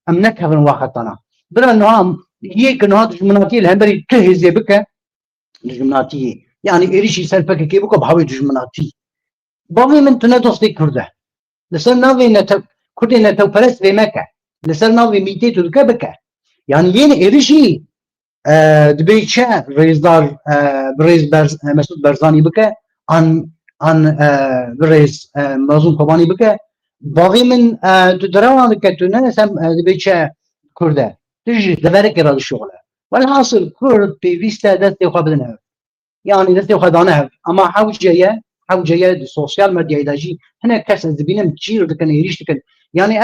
em nekevin waxetana. Bira niha yek niha dijminatiyê li hemberî tu hêzê bike dijminatiyê yani êrişî ser PKK bike bi havê dijminatî. Bavê min tu ne dostê Kurd e. Li ser navê Kurdên netewperest vê meke. Li ser navê mîtê tu dike bike. Yani yeni êrişî dibe çi rêzdar birêz Mesûd Barzanî bike an birêz Mazlum Kobanî bike bavê min tu derewan dike tu ne sem dibe çi Kurd e. Tu jî deverekê ra dişoxile. Velhasıl Kurd pêwîst e destê xwe bidin hev. Yani destê xwe dane hev. Ama hewceye di sosyal medyayê de jî hinek kes ez dibînim çîr dikin êriş dikin. Yani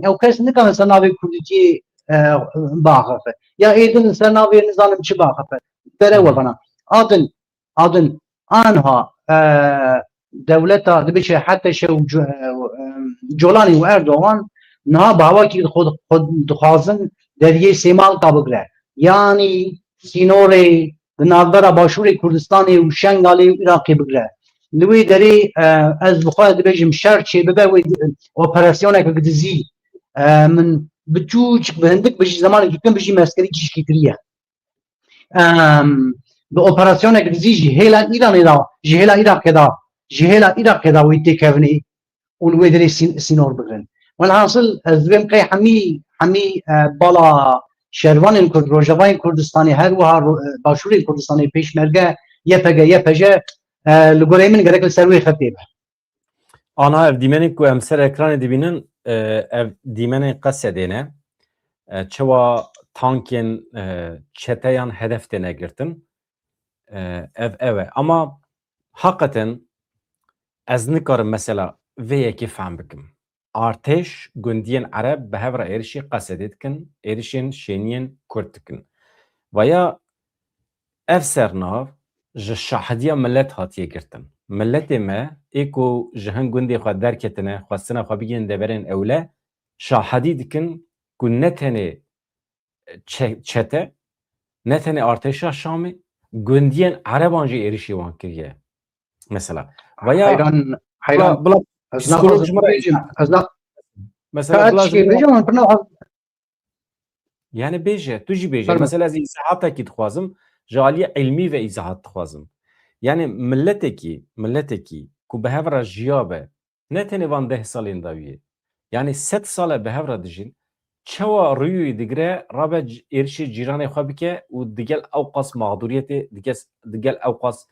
ew kes nikane ser navê Kurdîtiyê biaxefe. Ya êdin ser navê nizanim çi biaxefe. Bere we bana. Adin anha devleta dibe çi heta şew Colanî û Erdogan niha bawakî dixwazin deriyê Sêmalka bigire. Yani sînorê di navbera Başûrê Kurdistanê û Şengalê û Iraqê bigire. Li wê derê ez bi xwe dibêjim şer çê bibe wê operasyoneke dizî min biçûk bi hindik bijî zamanekî kin bijî meskerî tişkî kiriye. Bi operasyonek dizî jî hêla Îranê da ji hêla Iraqê da wê têkevnê والويدري سينور بغن والحاصل الزبم قي حمي بالا شروان كرد روجاوين كردستاني هر وها باشوري كردستاني پیش مرگه يفجا لغوري من غيرك السروي خطيبه آنها ev دیمنی که هم سر اکران دیبینن ev دیمنی قصه دینه çewa tankên çeteyan hedef têne girtin ev e ama hakikaten ez nikarim mesela vê yekê fehm bikim artêş gundiyên Ereb bi hev re êrişî qesedê dikin êrişên şêniyên Kurd dikin veya ev sernav ji şahediya millet hatiye girtin milletê me ê ku ji hin gundê xwe derketine xwestina xwe bigihîn deverên ewle şahedî dikin ku ne tenê çete ne tenê artêşa Şamê gundiyên Ereban jî êrişî wan kiriye mesela veya حيران psikolog ji me re mesela yani bêje tu jî bêje mesela ez îzahatekî dixwazim ji aliyê ilmî ve îzahat dixwazim yani milletekî ku bi hev re jiya be ne tenê van 10 salên dawiyê yani 100 sal bi hev re dijîn çewa rûyê digire rabe êrişê cîranê xwe bike û digel ew qas mağduriyetê digel ew qas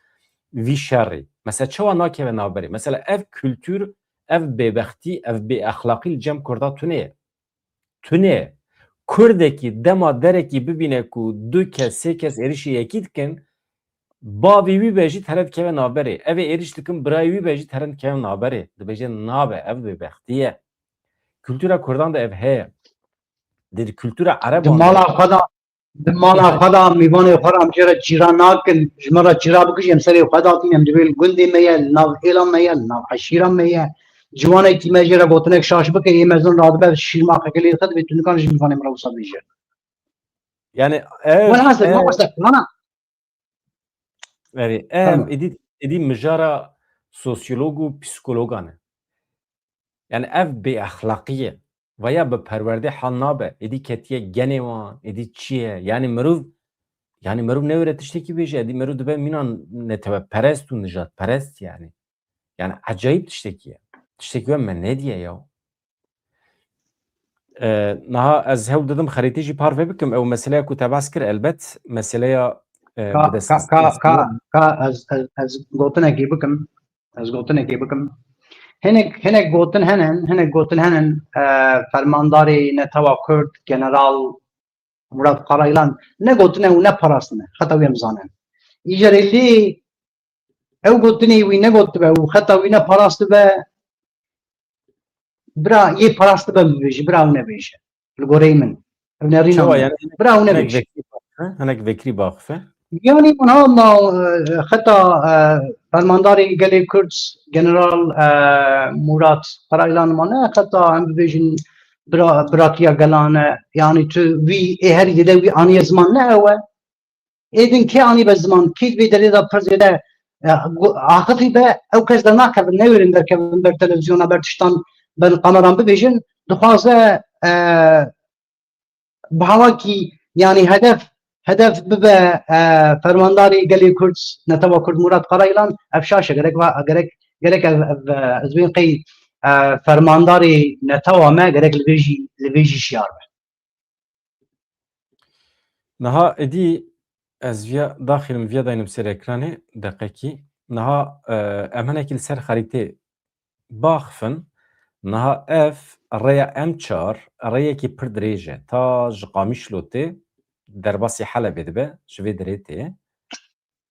vî şerrê mesela çewa nakeve navberê mesela ev kültür ev bêbextî ev bêexlaqî li cem Kurda tune Kurdekî dema derekî bibîne ku 2 kes 3 kes êrişî yekî dikin bavê wî be jî tere dikeve navberê ev ê êriş dikin birayê wî be jî tere dikeve navberê dibêje nabe ev bêbextî ye kültûra Kurdan da ev heye kültûra Ereban مالا خدا میوان خورم جرا جیران ناکن جمرا جرا بکشیم سری خدا تیم دویل گندی میه ناو ایلام میه ناو حشیرام میه جوانه کی مجرا گوتنک شاش بکه یه مزون راد به شیر ما خکلی خد بیتون کان جیم میوان مرا وصل میشه yani ev ولی هست ما واسه انا yani ev edi mijara sosyolog û psikologan e yani ev bêexlaqiye veya bi perwerdê hal nabe êdî ketiye genê wan êdî çi ye yani mirov newire tiştekî bêje êdî mirov dibe mînan neteweperest û nijadperest yani ecayîb tiştekî ye tiştekî we me nediye ya niha ez hewl didim xerîtê jî parve bikim ew meseleya ku te bas kir elbet meseleya از گوتنکی بکم هنک گوتن هنن فرمانداری نتوا کرد جنرال مراد قرایلان نه گوتنه و نه پاراستنه خطا ویم زانن ایجاریلی او گوتنی وی نه گوت به و خطا وی نه پاراست به برا یه پاراست به بیش برا نه بیش لگوری من نرینا برا نه بیش هنک وکری باخفه يعني من هذا خطا فرمانداري قالي كردس جنرال مراد قرايلان مانا خطا عم بيجن براكيا قالana يعني تو في هر يدوي اني زمان لا هو اذن كي اني بزمان كي بيدري دا برزيدا عاقتي با او كاز دنا كب نورن دركب بر تلفزيون برتشتان بالقمران بيجن دخوازه بهواكي يعني هدف ببه فرمانداری گلی کردس نتوا کرد مراد قرایلان افشاشه گرک از بین قی فرمانداری نتوا ما گرک لویجی شیار به نها ادی از ویا داخل ویا داینم سر اکرانه دقیقی نها امنه سر خریطه باخفن نها اف ریا ام4 ریا کی پر دریجه تا جقامیش لوته درباسی حلب دبه شوی دريتي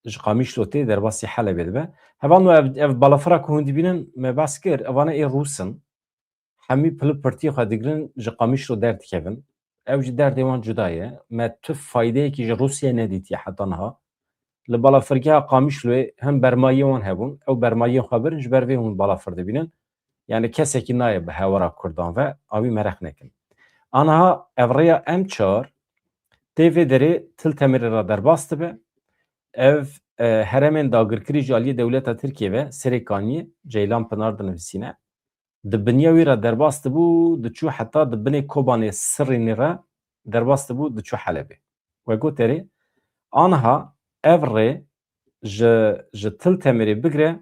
جقامیش لوتی درباسی حلب دبه هوانو اف بالافرا كون دبینن ما باسكر اوانا اي روسن همي پل پرتی خو دگرن جقامیش رو درد کevin او جی درد وان جدایه ما تو فایده کی روسیه ندیتی حتی نها لبالافرگا قامیش لو هم برمایه وان هبون او برمایه خبرن جبر وی اون بالافر دبینن yani کسی نای به هوارا کردان و آوی مرخ نکن آنها اوریا ام4 تیوی دری تل تمیره را در باست به ev heremên dagirkirî ji aliyê dewleta Tirkiye ve Serêkaniyê Ceylan Pinar dinivîsîne di biniya wî re derbas dibû diçû heta di binê Kobanê Sirînê re derbas dibû diçû Helebê we goterê aniha ev rê ji til temirê bigire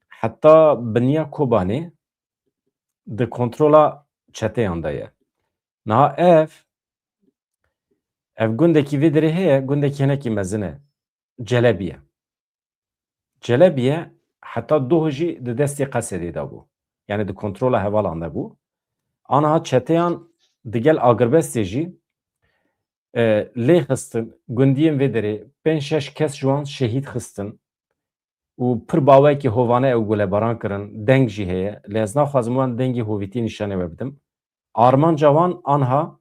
heta biniya Kobanê de kontrola çeteyan da ye. Naha ev gundekî vê derê heye, gundekî hinekî mezin e. Celebiye. Celebiye heta duh jî di destê Qesedê de bû. Yani di kontrola hevalan de bû. Aniha çeteyan di gel Agirbestê jî lê xistin, gundiyên vê derê 5-6 kes ji wan şehîd xistin û pir bawekî hovane ew gulebaran kirin, deng jî heye. Lê ez naxwazim wan dengê hovîtî nîşanê we bidim. Armanca wan aniha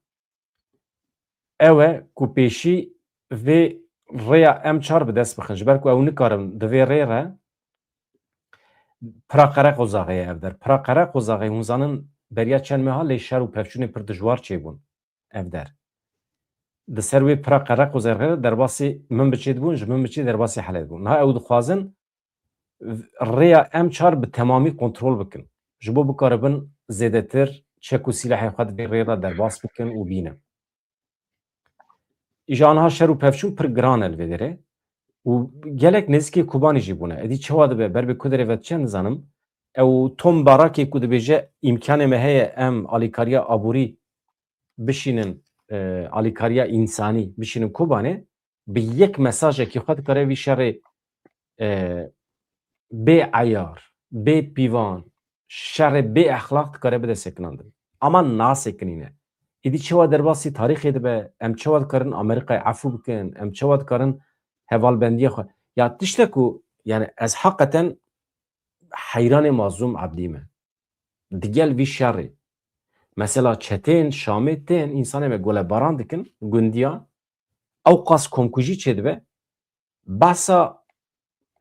ew e ku pêşî vê rêya M4 bi dest bixin ji ber ku ew nikarin di vê rê re pira qereq ozaxeye ev der. Pira qereq ozaxê hûn zanin beriya çend meha lê şer û pevçûnê pir dijwar çêbûn ev der. Di ser wê pira qereq ozaxê derbasî min biçê dibûn, ji min biçê derbasî Helê dibûn. Niha ew dixwazin rêya M4 bi temamî kontrol bikin. Ji bo bikaribin zêdetir çek û sîlehê xwe di vê rê re derbas bikin û bînin. Îja aniha şer û pevçûn pir giran e li vê derê û gelek nêzîkê Kubanî jî bûne. Edî çawa dibe ber bê ku derê ve diçe nizanim. Ew Tom Barakê ku dibêje îmkanê me heye em alîkariya aborî bişînin alîkariya însanî bişînin Kubanê bi yek mesajekî xwe dikare vî şerê bê eyar, bê pîvan, şerê bê exlaq dikare bide sekinandin. Ama nasekînîne. Êdî çawa derbasî tarîxê dibe, em çawa dikarin Amerîkayê efû bikin, em çawa dikarin hevalbendiya xwe. Ya tiştek ku yani ez heqeten heyranê Mazlûm Ebdî me. Di gel vî şerê. Mesela çetên Şamê tên însanê me gulebaran dikin, gundiyan, ew qas komkujî çê dibe, behsa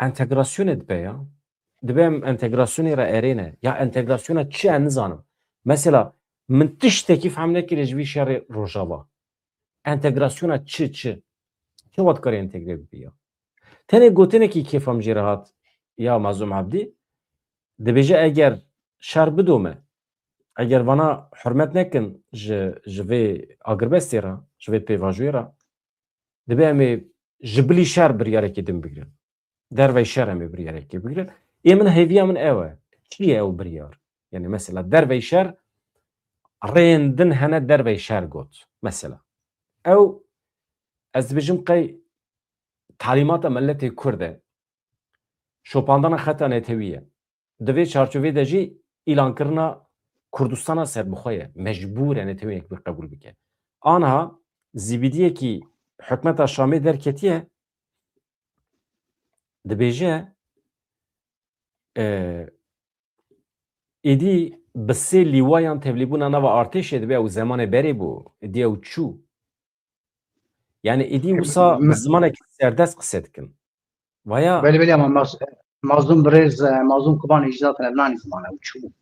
entegrasyonê dibe ya. Dibe em entegrasyonê re erêne. Ya entegrasyona çi ez nizanim. Mesela min tiştekî fehm nekirê ji vî şerê Rojava. Entegrasyona çi? Çawa dikare entegre bibî ya? Tenê gotinekî kêfam jê re hat ya Mazlûm Ebdî, dibêje eger şer bidome, eger vana hurmet nekin ji vê Agirbestê re, ji vê pêvajoyê re, dibe em ê ji bilî şer biryarekê din bigirin. Dervey şer em ê biryarekê bigirin. Ê min hêviya min ew e. Çi ye ew biryar? Yani mesela dervey şer rêyên din hene dervey şer got. Mesela. Ew ez dibêjim qey talîmata milletê Kurd e. Şopandana xeta netewî ye. Di vê çarçovê de jî îlankirina Kurdistana serbixwe ye. Mecbûr e netewê yek bir qebûl bike. Aniha zîbîdiyekî hikûmeta Şamê derketiye dibêje êdî bi sê lîwayan tevlîbûna nava artêşê dibe ew zemanê berê bû. Êdî ew çû. Yani êdî wisa bi zimanekî serdest qise dikin. Vaya Belli belli ama Mazlum Brez, Mazlum Kubanî jî zaten evlanî zimane ew çû.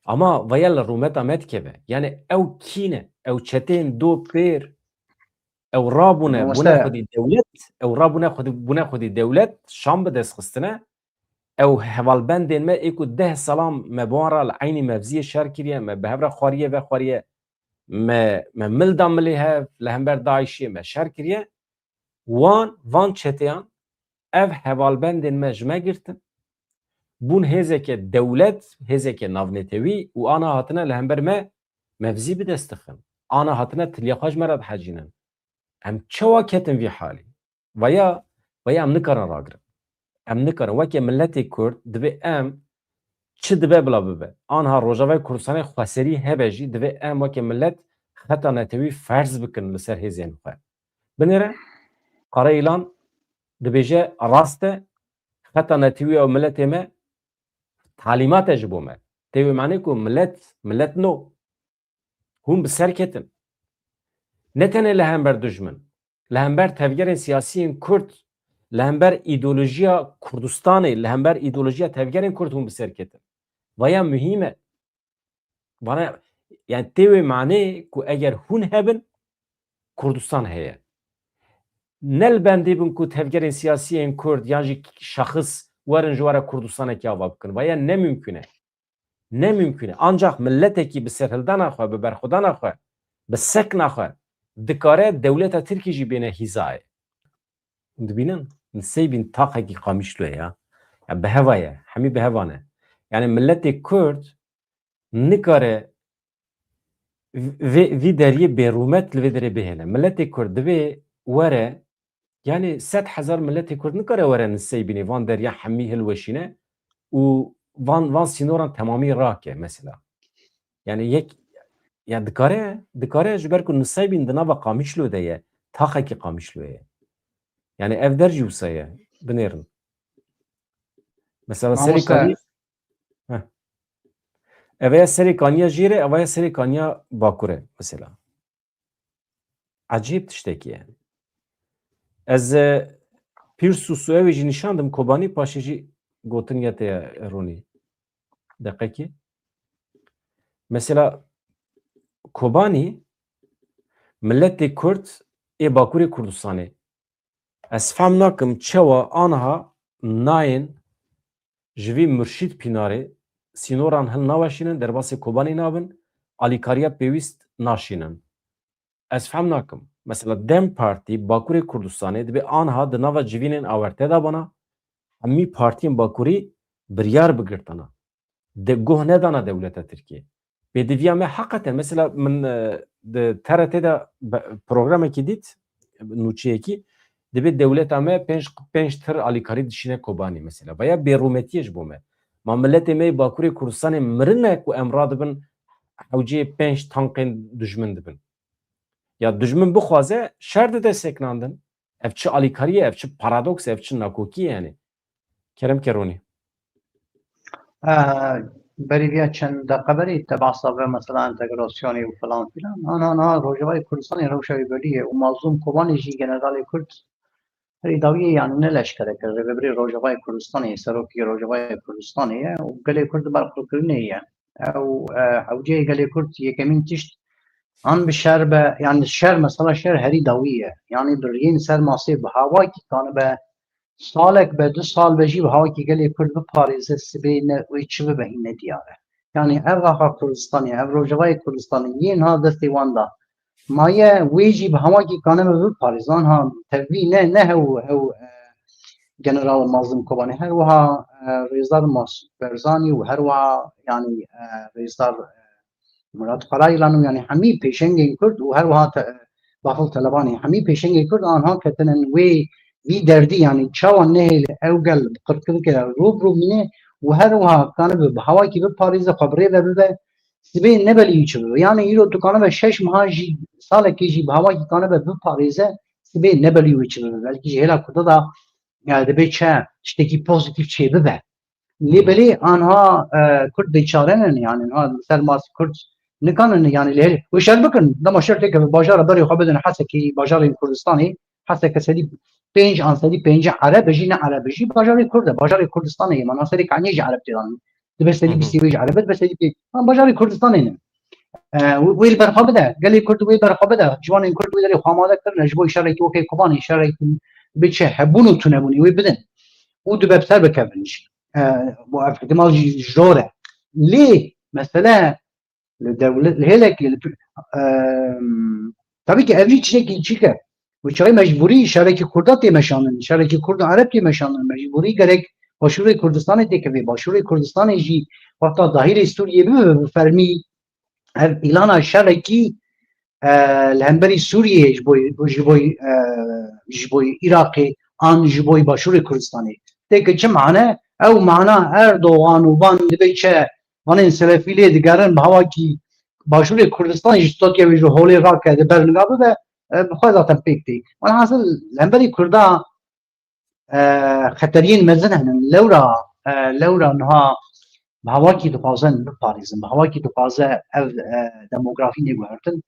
ama vaya li rûmeta me dikeve. Yani ew kîne? Ew çetên do pêr ew rabûne bûne xwedî dewlet, ew rabûne bûne xwedî dewlet, şam bi dest xistine, ew hevalbendên me ê ku 10 salan me bi wan re li eynî mevziyê şer kiriye, me bi hev re xwariye vexwariye, me milda milê hev li hember Daişê me şer kiriye, van çeteyan ev hevalbendên me ji me girtin, bûn hêzeke dewlet, hêzeke navnetewî û ana hatine li hember me mevzî bi dest dixin. Ana hatine tilyaxa ji me re dihecînin. Em çawa ketin vî halî? Vaya em nikarin ragirin. Em nikarin. Wekî milletê Kurd dibe em çi dibe bila bibe. Aniha Rojavayê Kurdistanê xweserî hebe jî dibe em wekî millet xeta netewî ferz bikin li ser hêzên xwe. Binêre Qarayîlan dibêje rast e xeta netewî ew milletê me talîmat e ji bo me. Tê wê manê ku millet no. Hûn bi ser ketin. Ne tenê li hember dijmin, li hember tevgerên siyasiyên Kurd, li hember îdeolojiya Kurdistanê, li hember îdeolojiya tevgerên Kurd hûn bi ser ketin. Vaya mühîm e. Bana yani tê wê manê ku eger hûn hebin, Kurdistan heye. Ne li bendê bin ku tevgerên siyasiyên Kurd yan jî şahıs werin ji were Kurdistanekî ava bikin. Vaya ne mümkün e. Ne mümkün e. Ancak milletekî bi serhildana xwe, bi berxwedana xwe, bi sekna xwe dikare dewleta Tirkî jî bêne hîzayê. Dibînin? Nisêbîn taqekî qamişlo ya. Ya bi heva ye. Hemî bi hevan e. Yani milletê Kurd nikare vî deriyê bêrûmet li vê derê bihêne. Milletê Kurd divê were yani 100,000 milletê Kurd nikare were nisey bîne van deriya hemî hilweşîne û van sînoran temamî rake mesela. Yani yek ya dikare ji ber ku nisey bîn di nava Qamişlo de ye taxekî Qamişlo ye. Yani ev der jî wisa ye binêrin. Mesela serê kanî evaya serê kaniya jîr e evaya serê kaniya Bakur e mesela. Acîb tiştekî ye. Ez pîr sû evê jî nîşandim Kobanî paşê jî gotin te Ronî. Deqekî. Mesela Kobanî milletê Kurd ê Bakurê Kurdistanê. Ez fehm nakim çawa aniha nayên ji vî Murşîd Pînarê sînoran hil naweşînin derbasê Kobanî nabin alîkariya pêwîst naşînin. Ez fehm nakim. Mesela Dem Partî Bakurê Kurdistanê dibe aniha di nava civînên awerte da bana hemî partiyên Bakurî biryar bigirtana. De guh nedana dewleta Tirkiye. Bêdiviya me heqeten mesela min di TRT da programekî dît nûçeyekî dibe dewleta me pênc tir alîkarî dişîne Kobanî mesela. Veya bêrûmetiyê ji bo me. Ma milletê me Bakurê Kurdistanê mirine ku em radibin hewceyê 5 tankên dijmin dibin. Ya dijmin bixwaze şer dide seknandin. Ev çi alîkarî ye, ev çi paradoks, ev çi nakokî yani. Kerem Keronî. برای چند قبلی تبعث و مثلا انتگراسیونی و فلان فلان آنها روجوای کردستانی روشای بریه و مظلوم کوبانی جی جنرال کرد هری داویه یعنی نلشکره کرده ببری روجوای کردستانی سروکی روجوای کردستانیه و گلی کرد برخوردنیه او حوجه گلی کرد یکمین تشت آن به شهر به یعنی شهر مثلا شهر هری داویه یعنی برین سر ماسه به هوایی که کانه به سالک به 2 سال بجی به هایی که گلی کرد به پاریزه سبی نه وی چه به این ندیاره یعنی اوغا کردستانی او روجوای کردستانی این ها دستی واندا مایه ویجی به هایی که کانه به پاریزان ها تبی نه هو جنرال مازم کوبانی هر وها رئیسدار برزانی و هر وها یعنی رئیسدار مراد فرایلانو یعنی همی پیشنگی کرد و هر وها بافل طلبانی همی پیشنگی کرد آنها کتنن وی دردی یعنی چاوان نهیل اوگل قرقل که روب مینه و هر وها کانه به هوایی که به پاریز خبره و به سبی نبلی چه یعنی ایرو تو کانه به 6 ماه جی سال کی جی به هوایی کانه به پاریزه سبی نبلی چه بلکه هلا کدا دا yani bir çe işte pozitif şey be. Libeli anha Kürt beçarenin yani selmas Kürt ne kanın yani lehli. Ve şer bakın da maşer tek bajara bari xabedin hasa ki bajarın Kürdistan'ı hasa kesedi penç ansedi penç Arabeci ne Arabeci bajarı Kürt bajarı Kürdistan'ı yani nasıl kaniyeci Arap diyorlar. Dibestedi bir seviye Arabet besedi bir bajarı Kürdistan'ı. ویل برخوابه گلی کرد ویل برخوابه جوان این کرد ویل خاماده کردن جبو اشاره کی اوکی کوبانی اشاره کی بچه هبونو تونه بونی وی بدن او دو ببسر بکبنش و احتمال جوره لی مثلا الدوله هلك tabii ki evli çiçek çıkar bu çay mecburi şarkı Kürdat meşanın şarkı Kurd Arap meşanın mecburi gerek başvuru Kürdistan'a tekabü başvuru Kürdistan'a ji hatta dahil Suriye bir fermi her ilana şarkı لهمبري سوريا جبوي عراقي عن جبوي باشور كردستاني تك چه معنى او معنى اردوغان وبان دبيچه وانين سلفيلي دگرن بهوا کی باشور كردستان جستات يا جو هولي راك ده برنگابه ده بخواد ذات بيكتي وانا حاصل لهمبري كردا خطرين مزنهن لورا انها بهوا کی دخوازن بپاریزن بهوا کی دخوازه دموگرافی نگوهرتن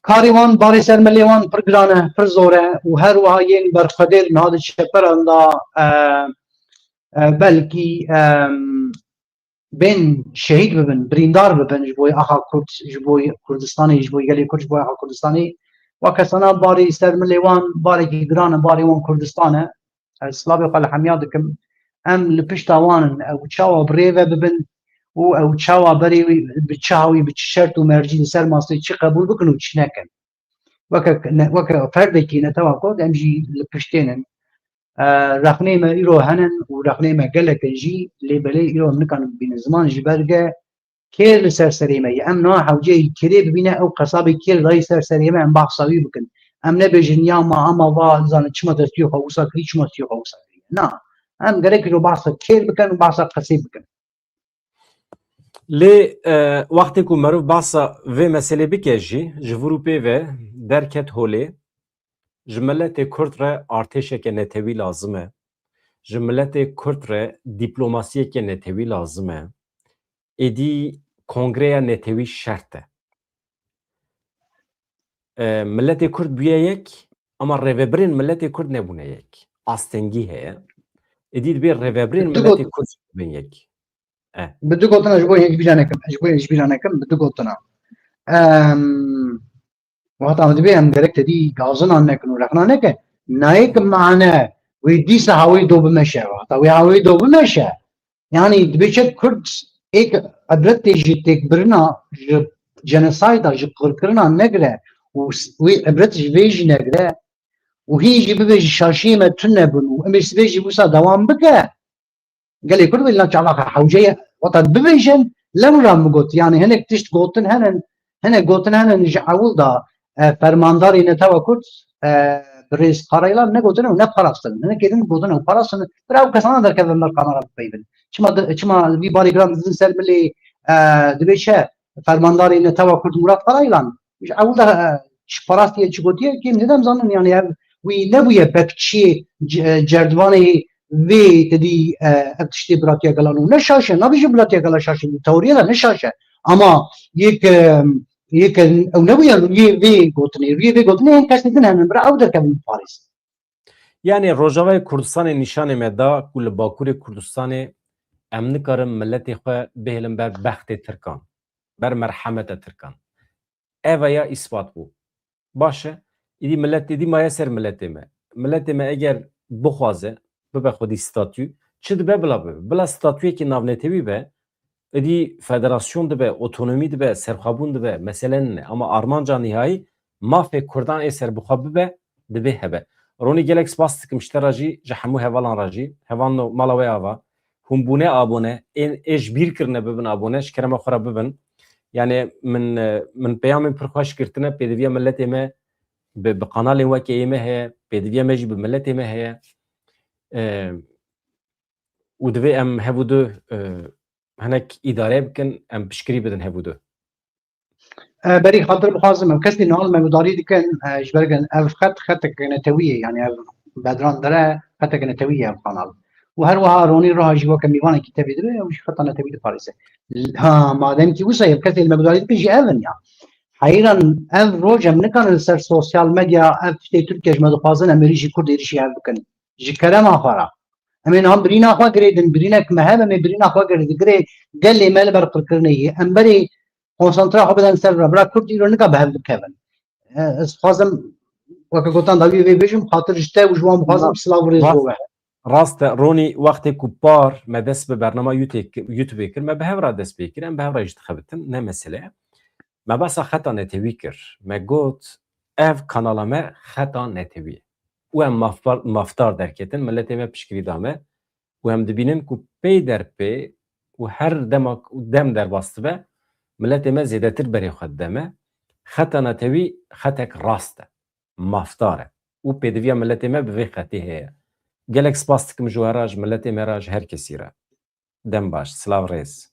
کاریوان باری سرملیوان پر گرانه پر زوره و هر وهاین برخدر نهاد شپرندا بلکی بین شهید ببن بریندار ببن جبوی آخا کرد جبوی کردستانی جبوی گلی کرد جبوی آخا کردستانی و کسانا باری سرملیوان باری کی گرانه باری وان کردستانه سلابی قال حمیاد کم ام لپشتاوانن او چاوا بریوه ببن و او چاوا بری بچاوی بچشرت و مرجی سر ماستی چی قبول بکن و چی نکن وک فرد کی نتوا کود ام جی لپشتینن رخنه ما ایرو هنن و رخنه ما گلک جی لیبلی ایرو نکن بین زمان جی برگه كير لسرسريمه ام نوع حوجي كري ببينه او قصابي كير راي سرسريمه ام بحصاوي بكن ام نبيجن يا ما اما با زان چما تستيو خوسا كري چما تستيو خوسا نا ام غريك رو بحصا كير بكن وبحصا قصيب بكن لی وقتی که مروف بحثا و مسئله بکجی جوروپی و درکت هولی جملت کرد را ارتش که نتوی لازمه جملت کرد را دیپلماسی که نتوی لازمه ایدی کنگره نتوی شرطه ملت کرد بیه یک اما ریوبرین ملت کرد نبونه یک آستنگی هه ایدی بی ریوبرین ملت کرد بین یک بدو قلتنا جبوي هيك بيجانكم جبوي هيك بيجانكم بدو قلتنا وقت عم تبي هم دركت دي غازنا نك ورخنا نك نايك معنا ويدي سهاوي دوب مشى وقت ويهاوي دوب مشى يعني دبيشت كرد एक अदरत जी तकबरना जनसाइड जो करना नगरे वी अदरत वेज नगरे وهي جيب بيجي شاشيمه تنبن وامس بيجي بوسا دوام بكى قال لي كل ولا تعلق حوجيه وطد بفيجن لم رام قلت يعني هناك تشت قوتن هنا قوتن هنا نجعول دا فرمانداري نتاوا كرت بريس قرايلا نقولتن ونه paraستن هنا كيدن قوتن paraستن براو كسانا در كذا مرقانا بيبن چما بي باري جرام زين سر بلي دبيشه فرمانداري نتاوا كرت مراد قرايلا نجعول دا parastiye çigotiye kim dedim zannem yani وی نبویه بکچی جردوانی وی تدی اکتشتی براتیا گلانو نشاشه نبیشه براتیا گلا شاشه توریه ده نشاشه اما یک او نبویه وی گوتنی این کس نیدن همین برا او در کبین پاریس یعنی روجاوی کردستان نشان مدا کل باکور کردستان امن کارم ملت خو بهلم بر بخت ترکان بر مرحمت ترکان اویا اثبات بو باشه ایدی ملت دیدی مایه سر ملت ما اگر بخوازه به خودی ستاتیو چه دبه بلا ستاتیوی که ناونتوی به ایدی فدراسیون دبه اوتونومی دبه سرخابون دبه مثلا اما آرمانجا نهایی مافه کردان ای سر بخواب به دبه هبه رونی گلکس باستکم شتراجی جحمو هوالان راجی هوان مالاوی آوا هم بونه آبونه این اش بیر کرنه ببن آبونه شکرم خورا ببن یعنی من پیام پرخواش کرتنه پیدوی ملت ما بقناه وكي ما هي بيدفيا ماجي بملت ما هي ودفي ام هبودو هناك اداره بكن ام بشكري بدن هبودو بري خاطر بخازم كسي نال مقداري دي كان جبرجن اف خط كنتويه يعني بدران درا خط كنتويه القناه وهروها روني روها جوا كميوان كتابي درا مش خط نتويه باريس ها ما دام كي وصل كسي المقداري بيجي اذن يعني حقيقا اف روج من كان سر سوشيال ميديا اف في تركيا جمد خازن امريكي كرد يرشي هذا جي كلام اخر امين هم برينا اخوا جريدن برينك مهابه من برينا اخوا جريد جري قال لي مال برق الكرنيه ام بري كونسنترا خو بدن سر برا كرد يرون كبه كيفن خازم وكغوتان داوي في بيجم خاطر جتا وجوان خازم سلاو ريزو راست روني وقت كبار ما دس ببرنامه يوتيوب كر ما بهورا دس بكر ام بهورا يشتخبتن نه مساله ما بس خطا نتوی کر ما گوت اف کانالامه خطا نتوی و هم مفتار درکتن ملت ما پشکری دامه و هم دبینن که پی در پی و هر دم در باسته به ملت ما زیده تر بری خود دمه خطا نتوی خطا راسته مفتاره و پی دوی ملت ما به خطی هیه گلک سپاستکم جوهراج ملت ما راج هر کسی را دم باش سلاو ریز